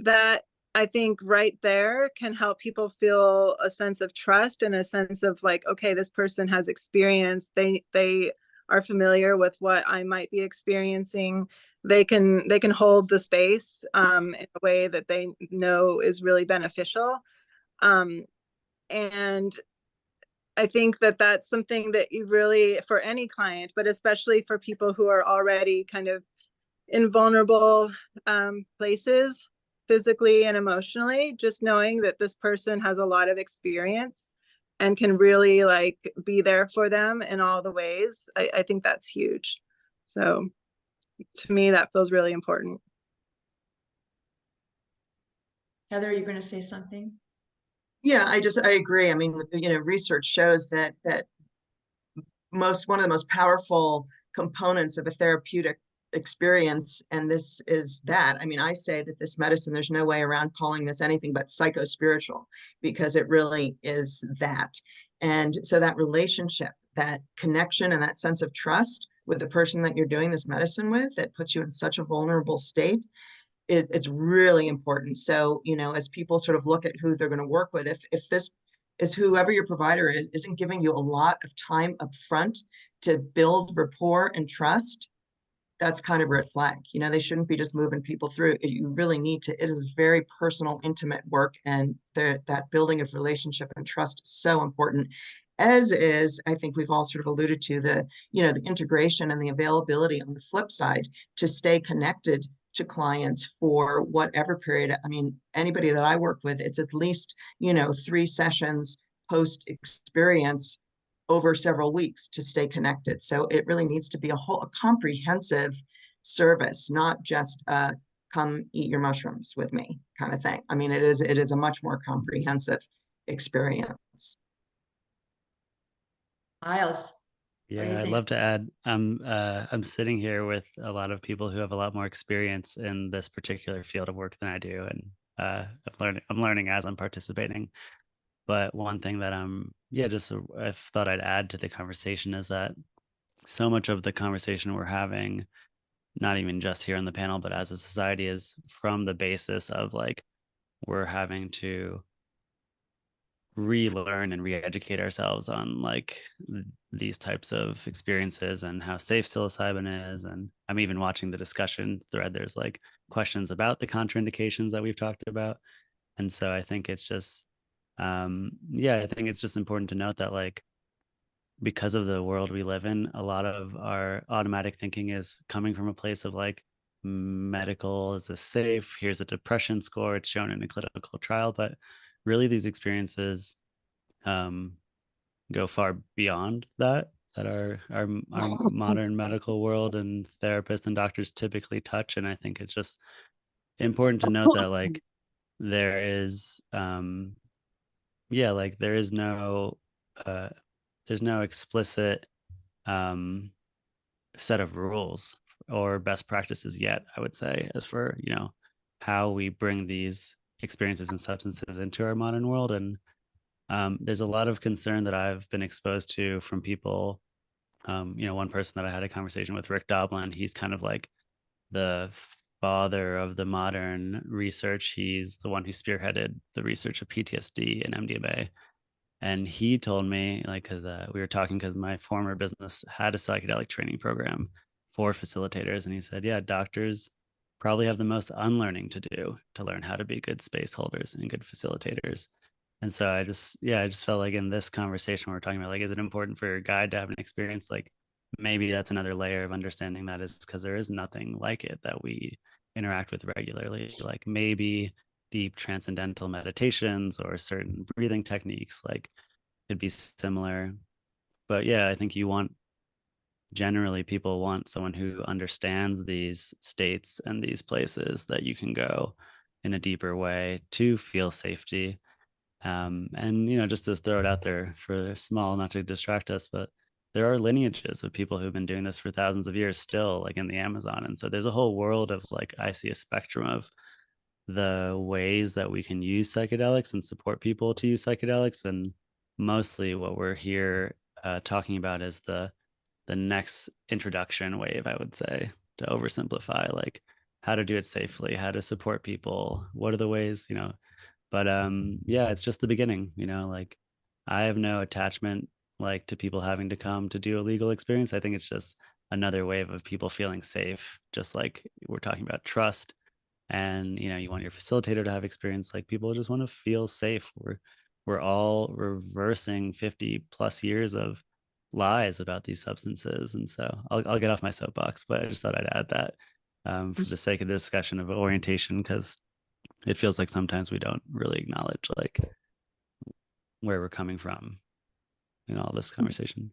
That, I think, right there can help people feel a sense of trust and a sense of like, okay, this person has experience. They are familiar with what I might be experiencing. They can hold the space in a way that they know is really beneficial. And I think that that's something that you really, for any client, but especially for people who are already kind of in vulnerable places, physically and emotionally, just knowing that this person has a lot of experience and can really like be there for them in all the ways. I think that's huge. So to me, that feels really important. Heather, you're going to say something? Yeah, I agree. I mean, research shows that one of the most powerful components of a therapeutic experience, and this is that. I mean, I say that this medicine, there's no way around calling this anything but psycho-spiritual, because it really is that. And so that relationship, that connection, and that sense of trust with the person that you're doing this medicine with, that puts you in such a vulnerable state, it's really important. So, as people sort of look at who they're going to work with, if this is whoever your provider isn't giving you a lot of time up front to build rapport and trust, that's kind of a red flag. They shouldn't be just moving people through. You really need to, it is very personal, intimate work, and that building of relationship and trust is so important. As is, I think we've all sort of alluded to the integration and the availability on the flip side to stay connected to clients for whatever period. I mean, anybody that I work with, it's at least, 3 sessions post experience over several weeks to stay connected. So it really needs to be a comprehensive service, not just come eat your mushrooms with me kind of thing. I mean, it is a much more comprehensive experience. Miles, what do you Yeah, I'd think? love to add. I'm sitting here with a lot of people who have a lot more experience in this particular field of work than I do, and I'm learning as I'm participating. But one thing that I thought I'd add to the conversation is that so much of the conversation we're having, not even just here on the panel, but as a society, is from the basis of like we're having to relearn and re-educate ourselves on like these types of experiences and how safe psilocybin is. And I'm even watching the discussion thread. There's like questions about the contraindications that we've talked about. And so I think it's just, I think it's just important to note that like, because of the world we live in, a lot of our automatic thinking is coming from a place of like, medical, is this safe? Here's a depression score. It's shown in a clinical trial. But really these experiences, go far beyond that our modern medical world and therapists and doctors typically touch. And I think it's just important to note that like there is like there's no explicit set of rules or best practices yet, I would say, as for, you know, how we bring these experiences and substances into our modern world. And there's a lot of concern that I've been exposed to from people. You know, one person that I had a conversation with, Rick Doblin, he's kind of like the father of the modern research. He's the one who spearheaded the research of PTSD and MDMA. And he told me, like, because we were talking, because my former business had a psychedelic training program for facilitators. And he said, yeah, doctors probably have the most unlearning to do to learn how to be good space holders and good facilitators. And so I just felt like in this conversation we're talking about, like, is it important for your guide to have an experience? Like, maybe that's another layer of understanding that is because there is nothing like it that we interact with regularly. Like maybe deep transcendental meditations or certain breathing techniques like could be similar. But yeah, I think generally people want someone who understands these states and these places that you can go in a deeper way to feel safety. And you know, just to throw it out there for small, not to distract us, but there are lineages of people who've been doing this for thousands of years still, like in the Amazon. And so there's a whole world of, like, I see a spectrum of the ways that we can use psychedelics and support people to use psychedelics. And mostly what we're here talking about is the next introduction wave, I would say, to oversimplify, like how to do it safely, how to support people, what are the ways, you know. But yeah, it's just the beginning, you know. Like I have no attachment like to people having to come to do a legal experience. I think it's just another wave of people feeling safe, just like we're talking about trust. And you know, you want your facilitator to have experience. Like people just want to feel safe. We're all reversing 50 plus years of lies about these substances. And so I'll get off my soapbox, but I just thought I'd add that for the sake of the discussion of orientation, because it feels like sometimes we don't really acknowledge like where we're coming from in all this conversation.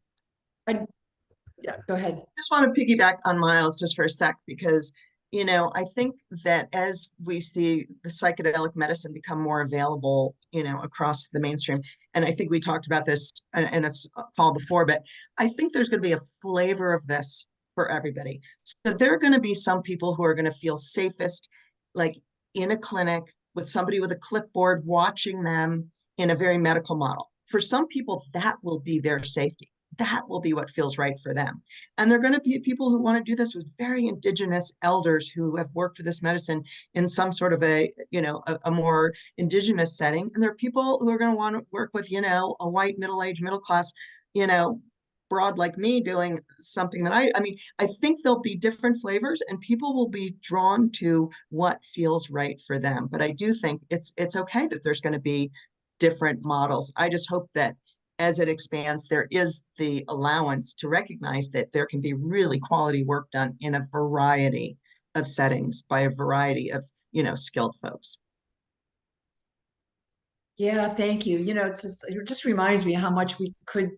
Yeah, go ahead. I just want to piggyback on Miles just for a sec, because, you know, I think that as we see the psychedelic medicine become more available, you know, across the mainstream, and I think we talked about this in a call before, but I think there's going to be a flavor of this for everybody. So there are going to be some people who are going to feel safest, like in a clinic with somebody with a clipboard watching them in a very medical model. For some people, that will be their safety. That will be what feels right for them. And there are going to be people who want to do this with very indigenous elders who have worked with this medicine in some sort of a, you know, a more indigenous setting. And there are people who are going to want to work with, you know, a white, middle-aged, middle-class, you know, broad like me doing something that I mean, I think there'll be different flavors and people will be drawn to what feels right for them. But I do think it's okay that there's going to be different models. I just hope that as it expands, there is the allowance to recognize that there can be really quality work done in a variety of settings by a variety of, you know, skilled folks. Yeah, thank you. You know, it just reminds me how much we could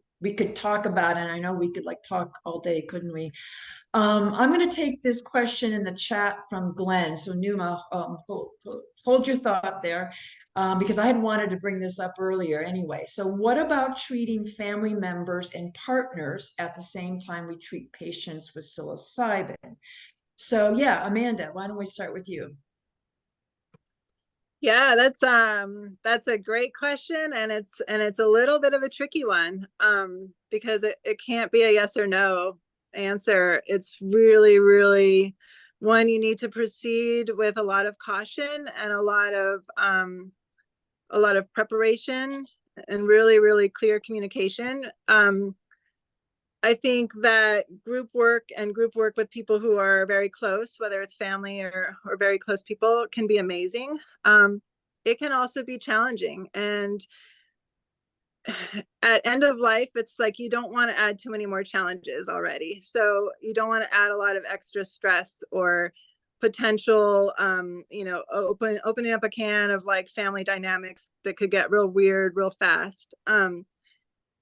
talk about, and I know we could like talk all day, couldn't we? I'm going to take this question in the chat from Glenn. So Numa, hold your thought there, because I had wanted to bring this up earlier anyway. So what about treating family members and partners at the same time we treat patients with psilocybin? So yeah, Amanda, why don't we start with you? Yeah, that's a great question, and it's a little bit of a tricky one, because it can't be a yes or no answer. It's really, really one you need to proceed with a lot of caution and a lot of preparation and really, really clear communication. I think that group work with people who are very close, whether it's family or very close people, can be amazing. It can also be challenging. And at end of life, it's like you don't want to add too many more challenges already. So you don't want to add a lot of extra stress or potential, you know, opening up a can of like family dynamics that could get real weird real fast.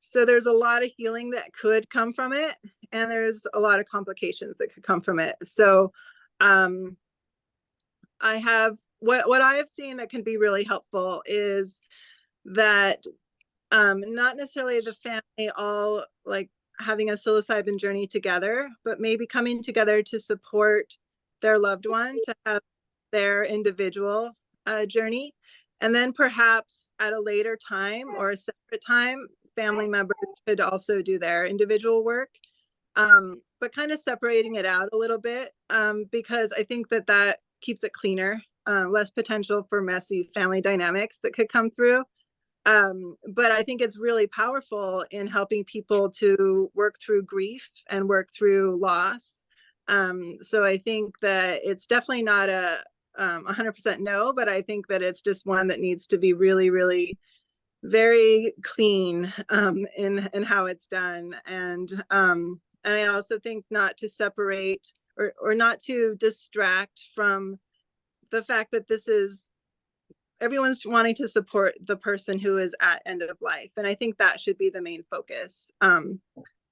So there's a lot of healing that could come from it, and there's a lot of complications that could come from it. So I have what I have seen that can be really helpful is that not necessarily the family all like having a psilocybin journey together, but maybe coming together to support their loved one to have their individual journey. And then perhaps at a later time or a separate time, family members could also do their individual work. But kind of separating it out a little bit, because I think that that keeps it cleaner, less potential for messy family dynamics that could come through. But I think it's really powerful in helping people to work through grief and work through loss. So I think that it's definitely not a 100% no, but I think that it's just one that needs to be really, really very clean in how it's done. And I also think not to separate or not to distract from the fact that this is everyone's wanting to support the person who is at end of life. And I think that should be the main focus.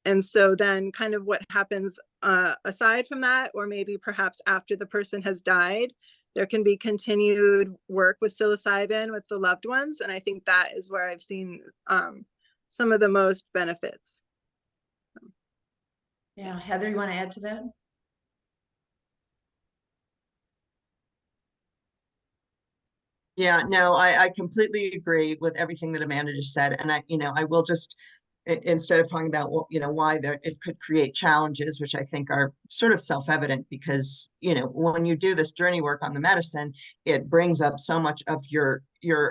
And so then kind of what happens aside from that, or maybe perhaps after the person has died, there can be continued work with psilocybin with the loved ones. And I think that is where I've seen some of the most benefits. Yeah, Heather, you want to add to that? Yeah, no, I completely agree with everything that Amanda just said. And I will just, instead of talking about, why it could create challenges, which I think are sort of self-evident because, when you do this journey work on the medicine, it brings up so much of your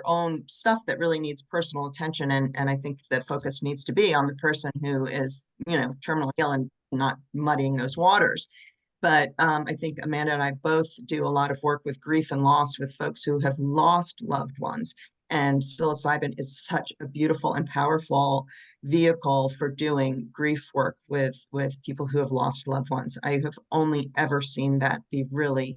own stuff that really needs personal attention. And I think the focus needs to be on the person who is, terminally ill and not muddying those waters. But I think Amanda and I both do a lot of work with grief and loss with folks who have lost loved ones. And psilocybin is such a beautiful and powerful vehicle for doing grief work with people who have lost loved ones. I have only ever seen that be really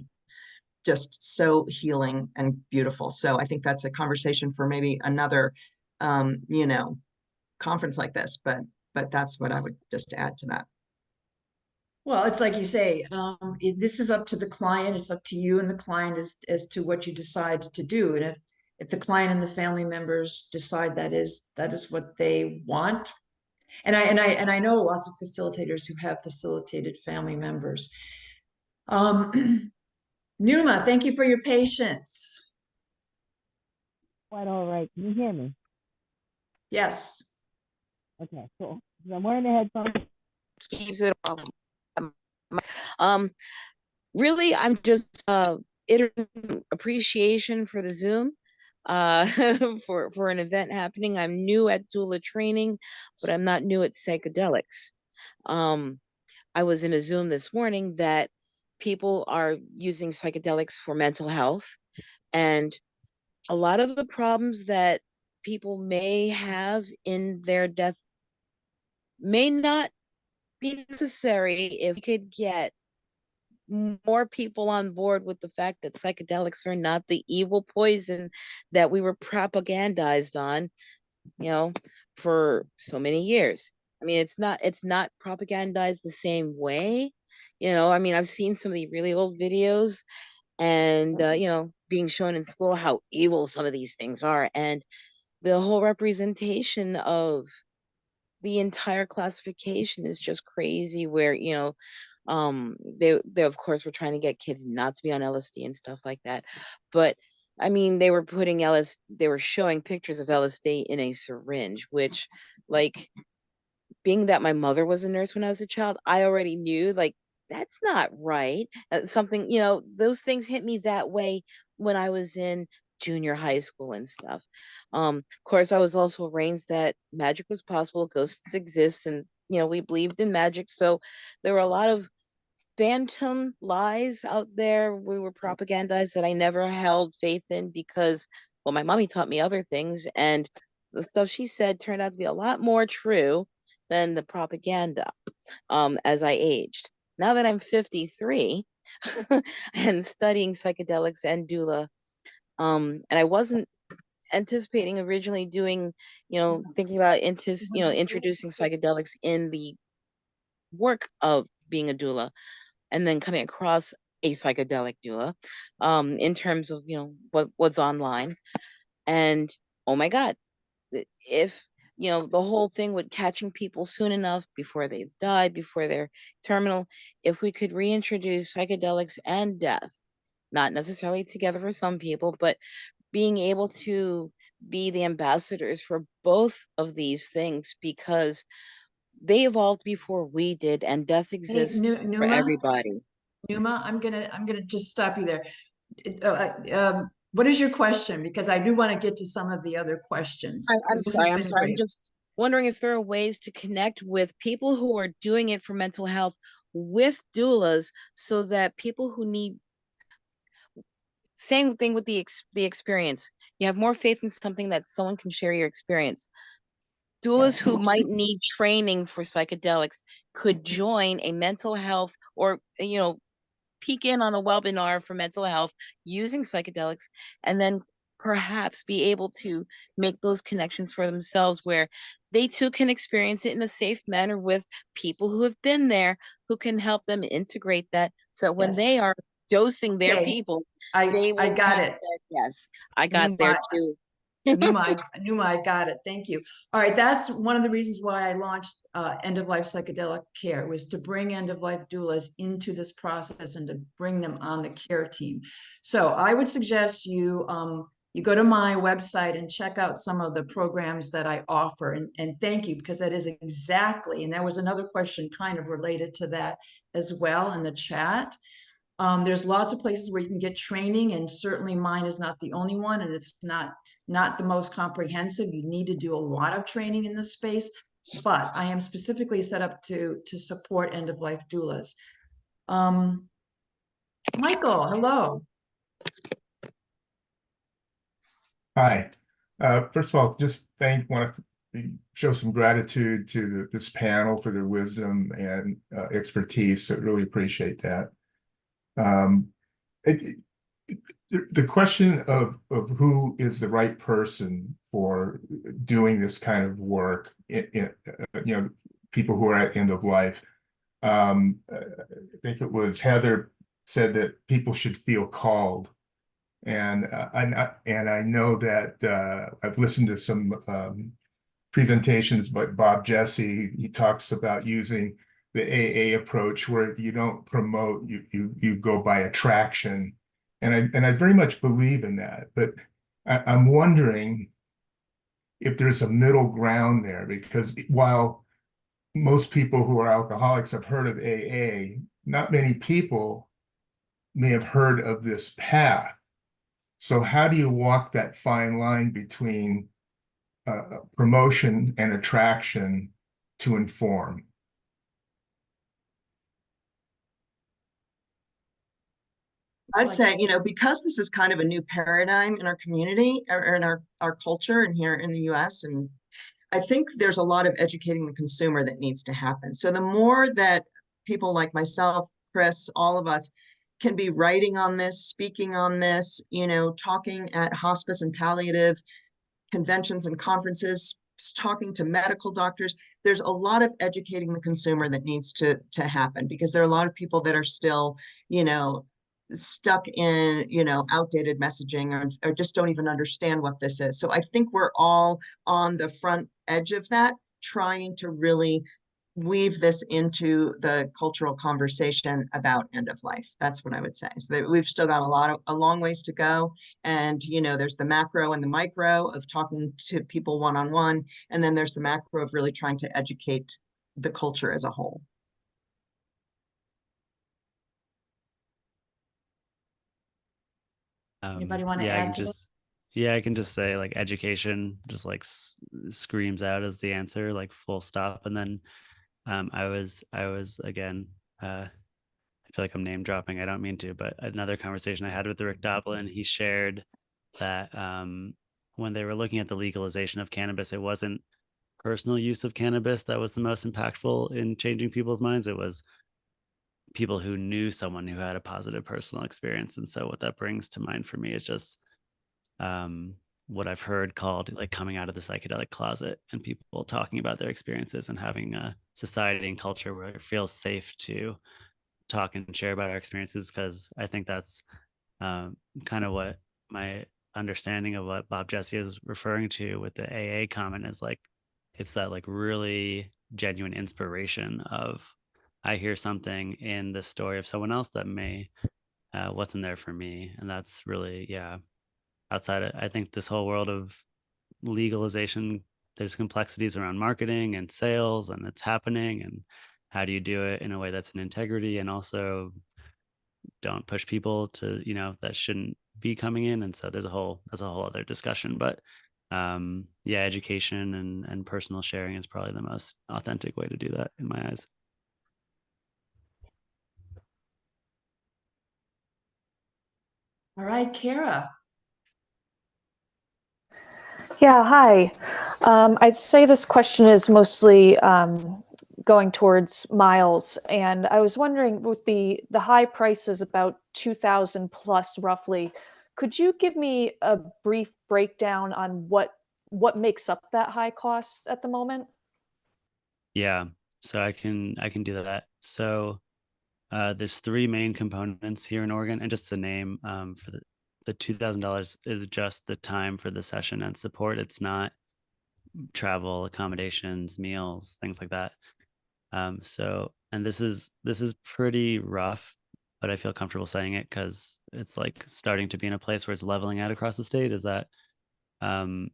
just so healing and beautiful. So I think that's a conversation for maybe another, conference like this. But that's what I would just add to that. Well, it's like you say, this is up to the client. It's up to you and the client as to what you decide to do. And if the client and the family members decide that is what they want, and I know lots of facilitators who have facilitated family members. Numa, thank you for your patience. Quite all right. Can you hear me? Yes. Okay, cool. I'm wearing the headphones. Keeps it on. Really, I'm just appreciation for the Zoom, for an event happening. I'm new at doula training, but I'm not new at psychedelics. I was in a Zoom this morning that people are using psychedelics for mental health, and a lot of the problems that people may have in their death may not be necessary if we could get more people on board with the fact that psychedelics are not the evil poison that we were propagandized on, for so many years. I mean, it's not propagandized the same way. I mean, I've seen some of the really old videos and, being shown in school how evil some of these things are. And the whole representation of the entire classification is just crazy where, they of course were trying to get kids not to be on LSD and stuff like that. But I mean, they were showing pictures of LSD in a syringe, which, like, being that my mother was a nurse when I was a child, I already knew, like, that's not right. Something, those things hit me that way when I was in junior high school and stuff. Of course, I was also raised that magic was possible, ghosts exist, and we believed in magic. So there were a lot of phantom lies out there. We were propagandized that I never held faith in because, well, my mommy taught me other things, and the stuff she said turned out to be a lot more true than the propaganda. As I aged, now that I'm 53 and studying psychedelics and doula, and I wasn't anticipating originally doing, thinking about introducing psychedelics in the work of being a doula, and then coming across a psychedelic doula, in terms of, what's online. And oh my God, if, the whole thing with catching people soon enough before they've died, before they're terminal, if we could reintroduce psychedelics and death, not necessarily together for some people, but being able to be the ambassadors for both of these things, because they evolved before we did, and death Hey, exists for Numa, everybody. I'm gonna just stop you there. What is your question? Because I do want to get to some of the other questions. I'm This has sorry, I'm been sorry. I'm great. just wondering if there are ways to connect with people who are doing it for mental health with doulas, so that people who need, same thing with the experience. You have more faith in something that someone can share your experience. Doulas Yes. who might need training for psychedelics could join a mental health, or, peek in on a webinar for mental health using psychedelics, and then perhaps be able to make those connections for themselves, where they too can experience it in a safe manner with people who have been there, who can help them integrate that, so that when Yes. they are dosing their Okay. people, I they will got have it. said, yes, I got there Numa, too. Numa, I got it. Thank you. All right, that's one of the reasons why I launched end-of-life psychedelic care, was to bring end-of-life doulas into this process and to bring them on the care team. So I would suggest you you go to my website and check out some of the programs that I offer. And thank you, because that is exactly, and there was another question kind of related to that as well in the chat. There's lots of places where you can get training, and certainly mine is not the only one, and it's not the most comprehensive. You need to do a lot of training in this space, but I am specifically set up to support end-of-life doulas. Michael, hello. Hi. First of all, just want to show some gratitude to this panel for their wisdom and expertise. So really appreciate that. Um, the question of who is the right person for doing this kind of work, people who are at end of life. I think it was Heather said that people should feel called. And I know that I've listened to some presentations by Bob Jesse. He talks about using the AA approach, where you don't promote, you go by attraction, and I very much believe in that. But I'm wondering if there's a middle ground there, because while most people who are alcoholics have heard of AA, not many people may have heard of this path. So how do you walk that fine line between promotion and attraction to inform? I'd say, because this is kind of a new paradigm in our community, or in our culture, and here in the US, and I think there's a lot of educating the consumer that needs to happen. So the more that people like myself, Chris, all of us can be writing on this, speaking on this, talking at hospice and palliative conventions and conferences, talking to medical doctors, there's a lot of educating the consumer that needs to happen, because there are a lot of people that are still, stuck in, outdated messaging, or just don't even understand what this is. So I think we're all on the front edge of that, trying to really weave this into the cultural conversation about end of life. That's what I would say. So that we've still got a long ways to go. And, there's the macro and the micro of talking to people one-on-one. And then there's the macro of really trying to educate the culture as a whole. Anybody want to Yeah, add to that? yeah, I can just say, like, education just like screams out as the answer, like, full stop. And then I was again, I feel like I'm name dropping. I don't mean to, but another conversation I had with Rick Doblin, he shared that when they were looking at the legalization of cannabis, it wasn't personal use of cannabis that was the most impactful in changing people's minds. It was people who knew someone who had a positive personal experience. And so what that brings to mind for me is just what I've heard called like coming out of the psychedelic closet, and people talking about their experiences and having a society and culture where it feels safe to talk and share about our experiences. Because I think that's kind of what my understanding of what Bob Jesse is referring to with the AA comment is like, it's that like really genuine inspiration of, I hear something in the story of someone else that may wasn't there for me. And that's really, yeah, outside of, I think this whole world of legalization, there's complexities around marketing and sales, and it's happening. And how do you do it in a way that's in integrity and also don't push people to, that shouldn't be coming in. And so that's a whole other discussion. But yeah, education and personal sharing is probably the most authentic way to do that in my eyes. All right, Kara. Yeah, hi. I'd say this question is mostly going towards Miles, and I was wondering, with the high prices, about 2,000 plus roughly, could you give me a brief breakdown on what makes up that high cost at the moment? Yeah, so I can do that. So there's three main components here in Oregon, and just the name for the $2,000 is just the time for the session and support. It's not travel, accommodations, meals, things like that. So, and this is pretty rough, but I feel comfortable saying it because it's like starting to be in a place where it's leveling out across the state. Is that um,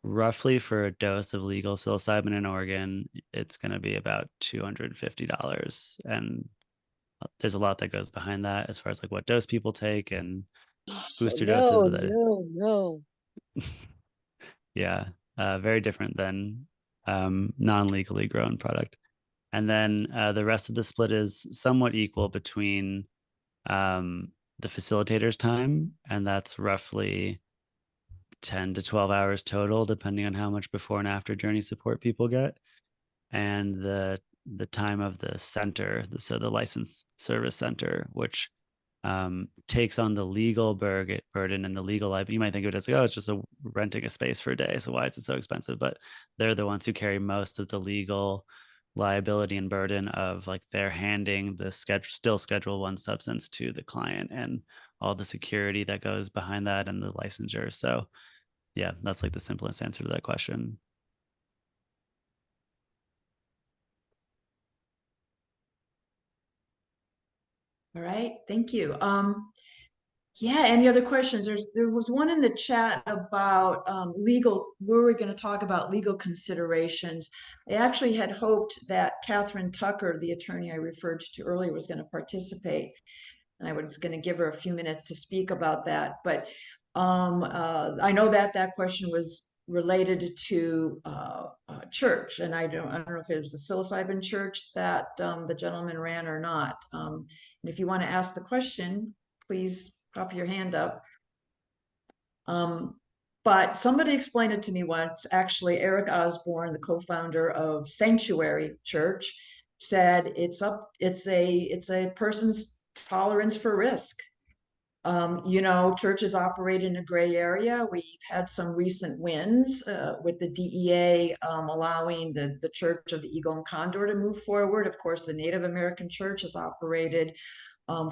roughly for a dose of legal psilocybin in Oregon, it's going to be about $250, and there's a lot that goes behind that as far as like what dose people take and booster doses. No, But no. yeah, very different than non-legally grown product. And then the rest of the split is somewhat equal between the facilitator's time, and that's roughly 10 to 12 hours total, depending on how much before and after journey support people get, and the time of the center, so the license service center, which takes on the legal burden and the legal life. You might think of it as like, oh, it's just renting a space for a day, so why is it so expensive? But they're the ones who carry most of the legal liability and burden of like they're handing the Schedule 1 substance to the client and all the security that goes behind that and the licensure. So yeah, that's like the simplest answer to that question. All right, thank you. Yeah, any other questions? There was one in the chat about legal, were we going to talk about legal considerations? I actually had hoped that Catherine Tucker, the attorney I referred to earlier, was going to participate, and I was going to give her a few minutes to speak about that. But I know that that question was related to church, and I don't know if it was the psilocybin church that the gentleman ran or not. And if you want to ask the question, please pop your hand up. But somebody explained it to me once. Actually, Eric Osborne, the co-founder of Sanctuary Church, said it's a person's tolerance for risk. Churches operate in a gray area. We've had some recent wins with the DEA allowing the Church of the Eagle and Condor to move forward. Of course, the Native American Church has operated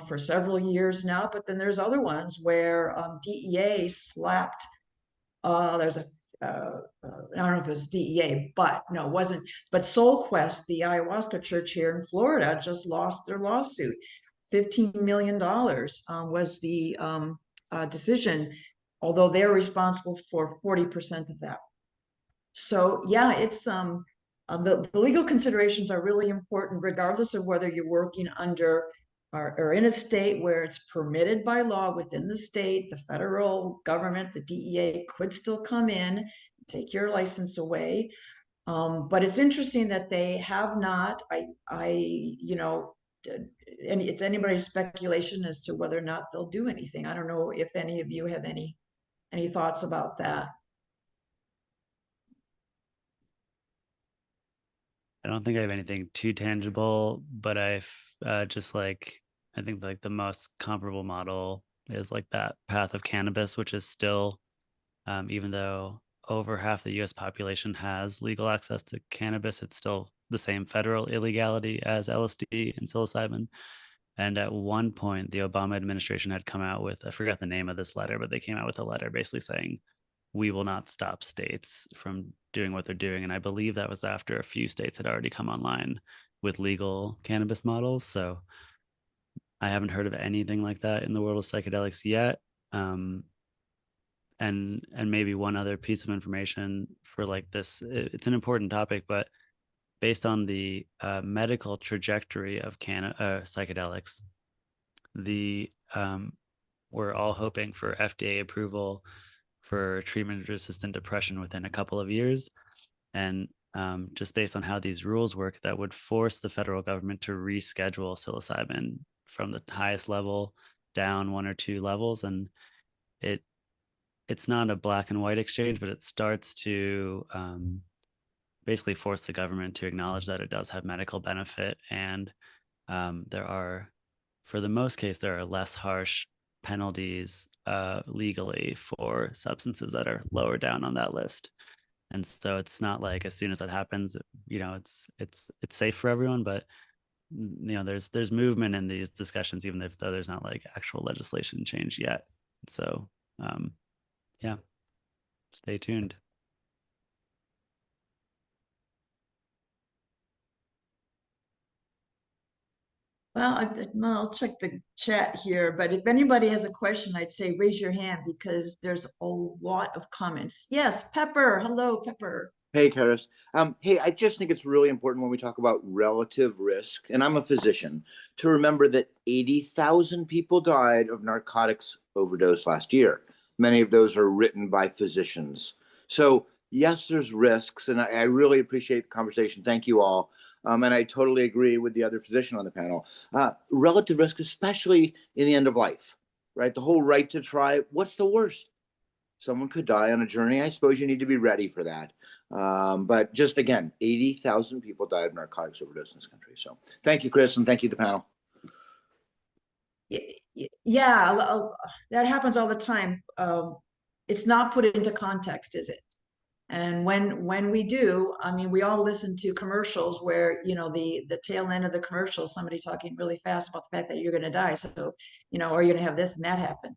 for several years now, but then there's other ones where DEA slapped. There's a I don't know if it was DEA, but no, it wasn't. But Soul Quest, the ayahuasca church here in Florida, just lost their lawsuit. $15 million was the decision, although they're responsible for 40% of that. So yeah, it's the legal considerations are really important, regardless of whether you're working under or in a state where it's permitted by law within the state. The federal government, the DEA, could still come in, take your license away. But it's interesting that they have not. And it's anybody's speculation as to whether or not they'll do anything. I don't know if any of you have any thoughts about that. I don't think I have anything too tangible, but I've just like, I think like the most comparable model is like that path of cannabis, which is still Even though over half the US population has legal access to cannabis, it's still the same federal illegality as LSD and psilocybin. And at one point, the Obama administration had come out with, I forgot the name of this letter, but they came out with a letter basically saying, we will not stop states from doing what they're doing. And I believe that was after a few states had already come online with legal cannabis models. So I haven't heard of anything like that in the world of psychedelics yet. And maybe one other piece of information for like this, it's an important topic, but based on the medical trajectory of psychedelics, we're all hoping for FDA approval for treatment-resistant depression within a couple of years. And just based on how these rules work, that would force the federal government to reschedule psilocybin from the highest level down 1 or 2 levels. And it's not a black and white exchange, but it starts to basically force the government to acknowledge that it does have medical benefit. And there are, for the most case, there are less harsh penalties legally for substances that are lower down on that list. And so it's not like as soon as that happens, it's safe for everyone, but there's movement in these discussions, even though there's not like actual legislation change yet. So yeah, stay tuned. Well, I'll check the chat here, but if anybody has a question, I'd say raise your hand because there's a lot of comments. Yes, Pepper. Hello, Pepper. Hey, Karis. Hey, I just think it's really important when we talk about relative risk, and I'm a physician, to remember that 80,000 people died of narcotics overdose last year. Many of those are written by physicians. So yes, there's risks, and I really appreciate the conversation. Thank you all. And I totally agree with the other physician on the panel. Relative risk, especially in the end of life, right? The whole right to try, what's the worst? Someone could die on a journey. I suppose you need to be ready for that. But just again, 80,000 people died of narcotics overdose in this country. So thank you, Chris, and thank you, the panel. Yeah, that happens all the time. It's not put into context, is it? And when we do, I mean, we all listen to commercials where, the tail end of the commercial, somebody talking really fast about the fact that you're going to die. So, or you're going to have this and that happen.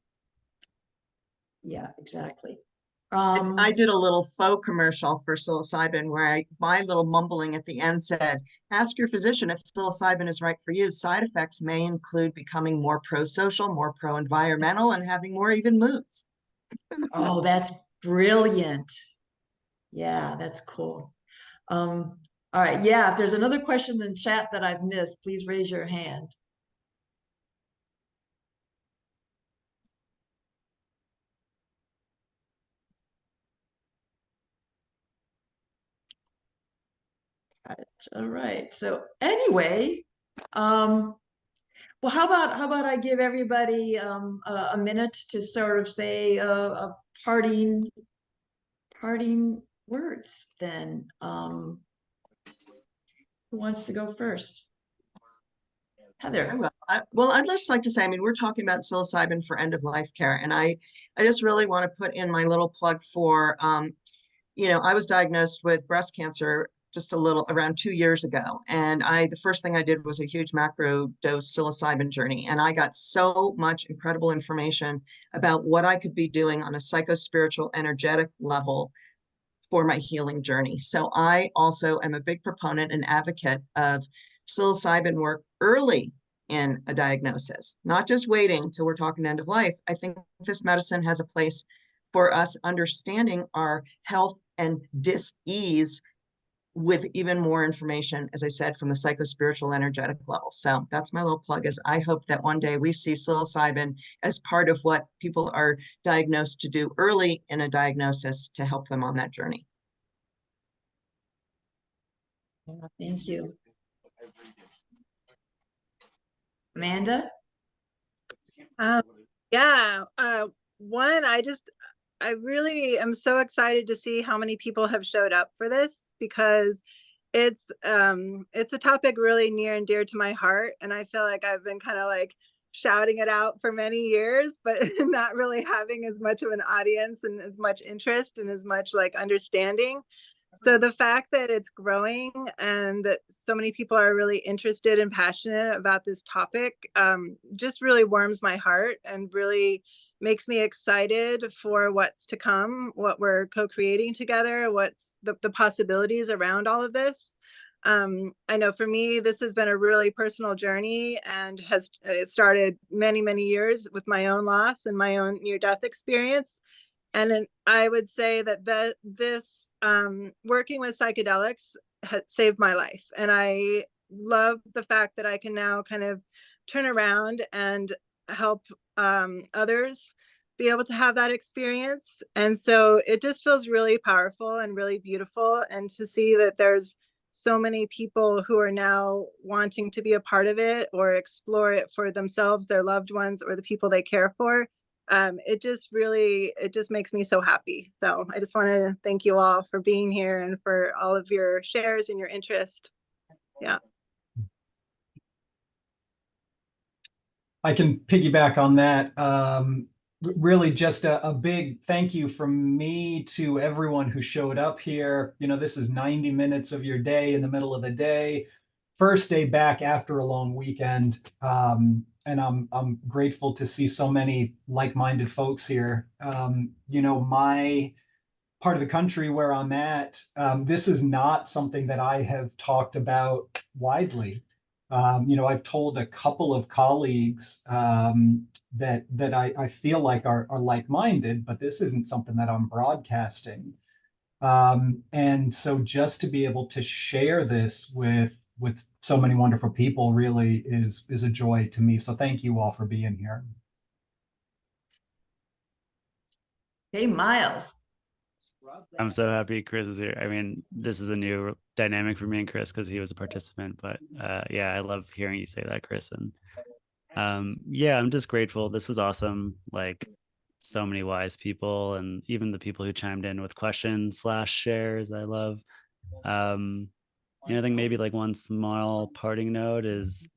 Yeah, exactly. I did a little faux commercial for psilocybin where my little mumbling at the end said, ask your physician if psilocybin is right for you. Side effects may include becoming more pro-social, more pro-environmental, and having more even moods. Oh, that's brilliant. Yeah, that's cool. All right. Yeah, if there's another question in chat that I've missed, please raise your hand. All right. So anyway, well, how about I give everybody a minute to sort of say a parting words then. Who wants to go first? Heather. Well, I'd just like to say, I mean, we're talking about psilocybin for end of life care, and I just really want to put in my little plug for, I was diagnosed with breast cancer just around 2 years ago, and the first thing I did was a huge macro dose psilocybin journey, and I got so much incredible information about what I could be doing on a psycho-spiritual, energetic level for my healing journey. So I also am a big proponent and advocate of psilocybin work early in a diagnosis, not just waiting till we're talking end of life. I think this medicine has a place for us understanding our health and dis-ease with even more information, as I said, from the psycho-spiritual energetic level. So that's my little plug, is I hope that one day we see psilocybin as part of what people are diagnosed to do early in a diagnosis to help them on that journey. Thank you. Amanda? Yeah, one, I really am so excited to see how many people have showed up for this, because it's a topic really near and dear to my heart. And I feel like I've been kind of like shouting it out for many years, but not really having as much of an audience and as much interest and as much like understanding. So the fact that it's growing and that so many people are really interested and passionate about this topic just really warms my heart and really makes me excited for what's to come, what we're co-creating together, what's the possibilities around all of this. I know for me, this has been a really personal journey and it started many, many years with my own loss and my own near-death experience. And then I would say that this working with psychedelics has saved my life. And I love the fact that I can now kind of turn around and help others be able to have that experience. And so it just feels really powerful and really beautiful. And to see that there's so many people who are now wanting to be a part of it or explore it for themselves, their loved ones, or the people they care for. It just makes me so happy. So I just want to thank you all for being here and for all of your shares and your interest. Yeah. I can piggyback on that. Really just a big thank you from me to everyone who showed up here. You know, this is 90 minutes of your day in the middle of the day, first day back after a long weekend. And I'm grateful to see so many like-minded folks here. You know, my part of the country where I'm at, this is not something that I have talked about widely. You know, I've told a couple of colleagues that I feel like are like-minded, but this isn't something that I'm broadcasting. And so just to be able to share this with so many wonderful people really is a joy to me. So thank you all for being here. Hey, Miles. I'm so happy Chris is here. I mean, this is a new dynamic for me and Chris because he was a participant, but yeah, I love hearing you say that, Chris. And yeah, I'm just grateful. This was awesome. Like so many wise people and even the people who chimed in with questions / shares. I love. You know, I think maybe like one small parting note is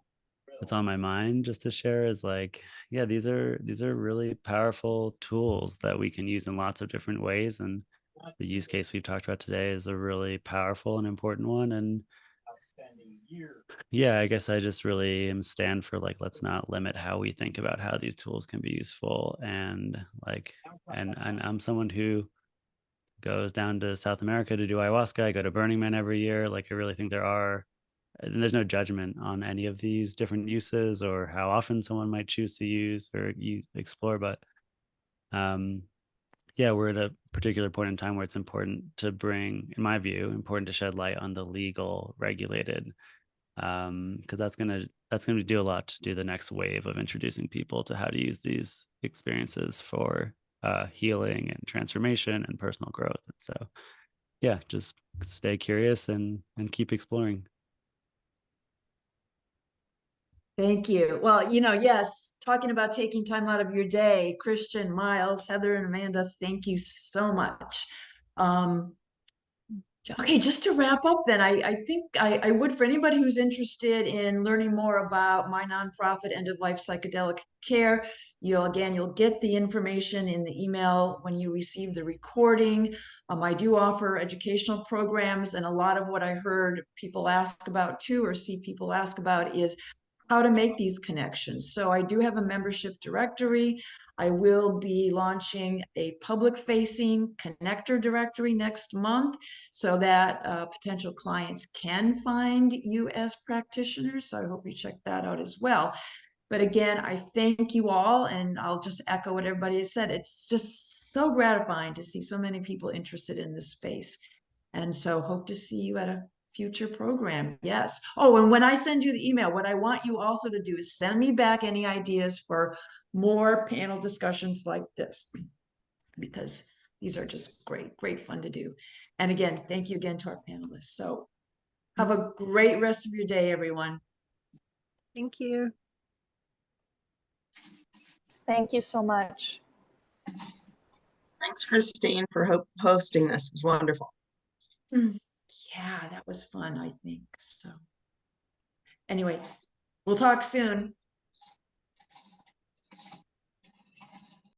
that's on my mind just to share is like, yeah, these are really powerful tools that we can use in lots of different ways. And the use case we've talked about today is a really powerful and important one. And yeah, I guess I just really am stand for like, let's not limit how we think about how these tools can be useful. And like, and I'm someone who goes down to South America to do ayahuasca. I go to Burning Man every year. Like, I really think there's no judgment on any of these different uses or how often someone might choose to use or explore. But yeah, we're at a particular point in time where it's important to bring, in my view, important to shed light on the legal regulated, because that's gonna do a lot to do the next wave of introducing people to how to use these experiences for healing and transformation and personal growth. And so yeah, just stay curious and keep exploring. Thank you. Well, you know, yes, talking about taking time out of your day, Christian, Miles, Heather, and Amanda, thank you so much. Okay, just to wrap up then, I think I would, for anybody who's interested in learning more about my nonprofit End of Life Psychedelic Care, you'll get the information in the email when you receive the recording. I do offer educational programs, and a lot of what I heard people ask about too, or see people ask about, is how to make these connections. So I do have a membership directory. I will be launching a public-facing connector directory next month so that potential clients can find you as practitioners. So I hope you check that out as well. But again, I thank you all, and I'll just echo what everybody has said. It's just so gratifying to see so many people interested in this space. And so hope to see you at a future program. Yes. Oh, and when I send you the email, what I want you also to do is send me back any ideas for more panel discussions like this, because these are just great fun to do. And again, thank you again to our panelists. So have a great rest of your day, everyone. Thank you. Thank you so much. Thanks, Christine, for hosting this. It was wonderful. Yeah, that was fun, I think. So anyway, we'll talk soon.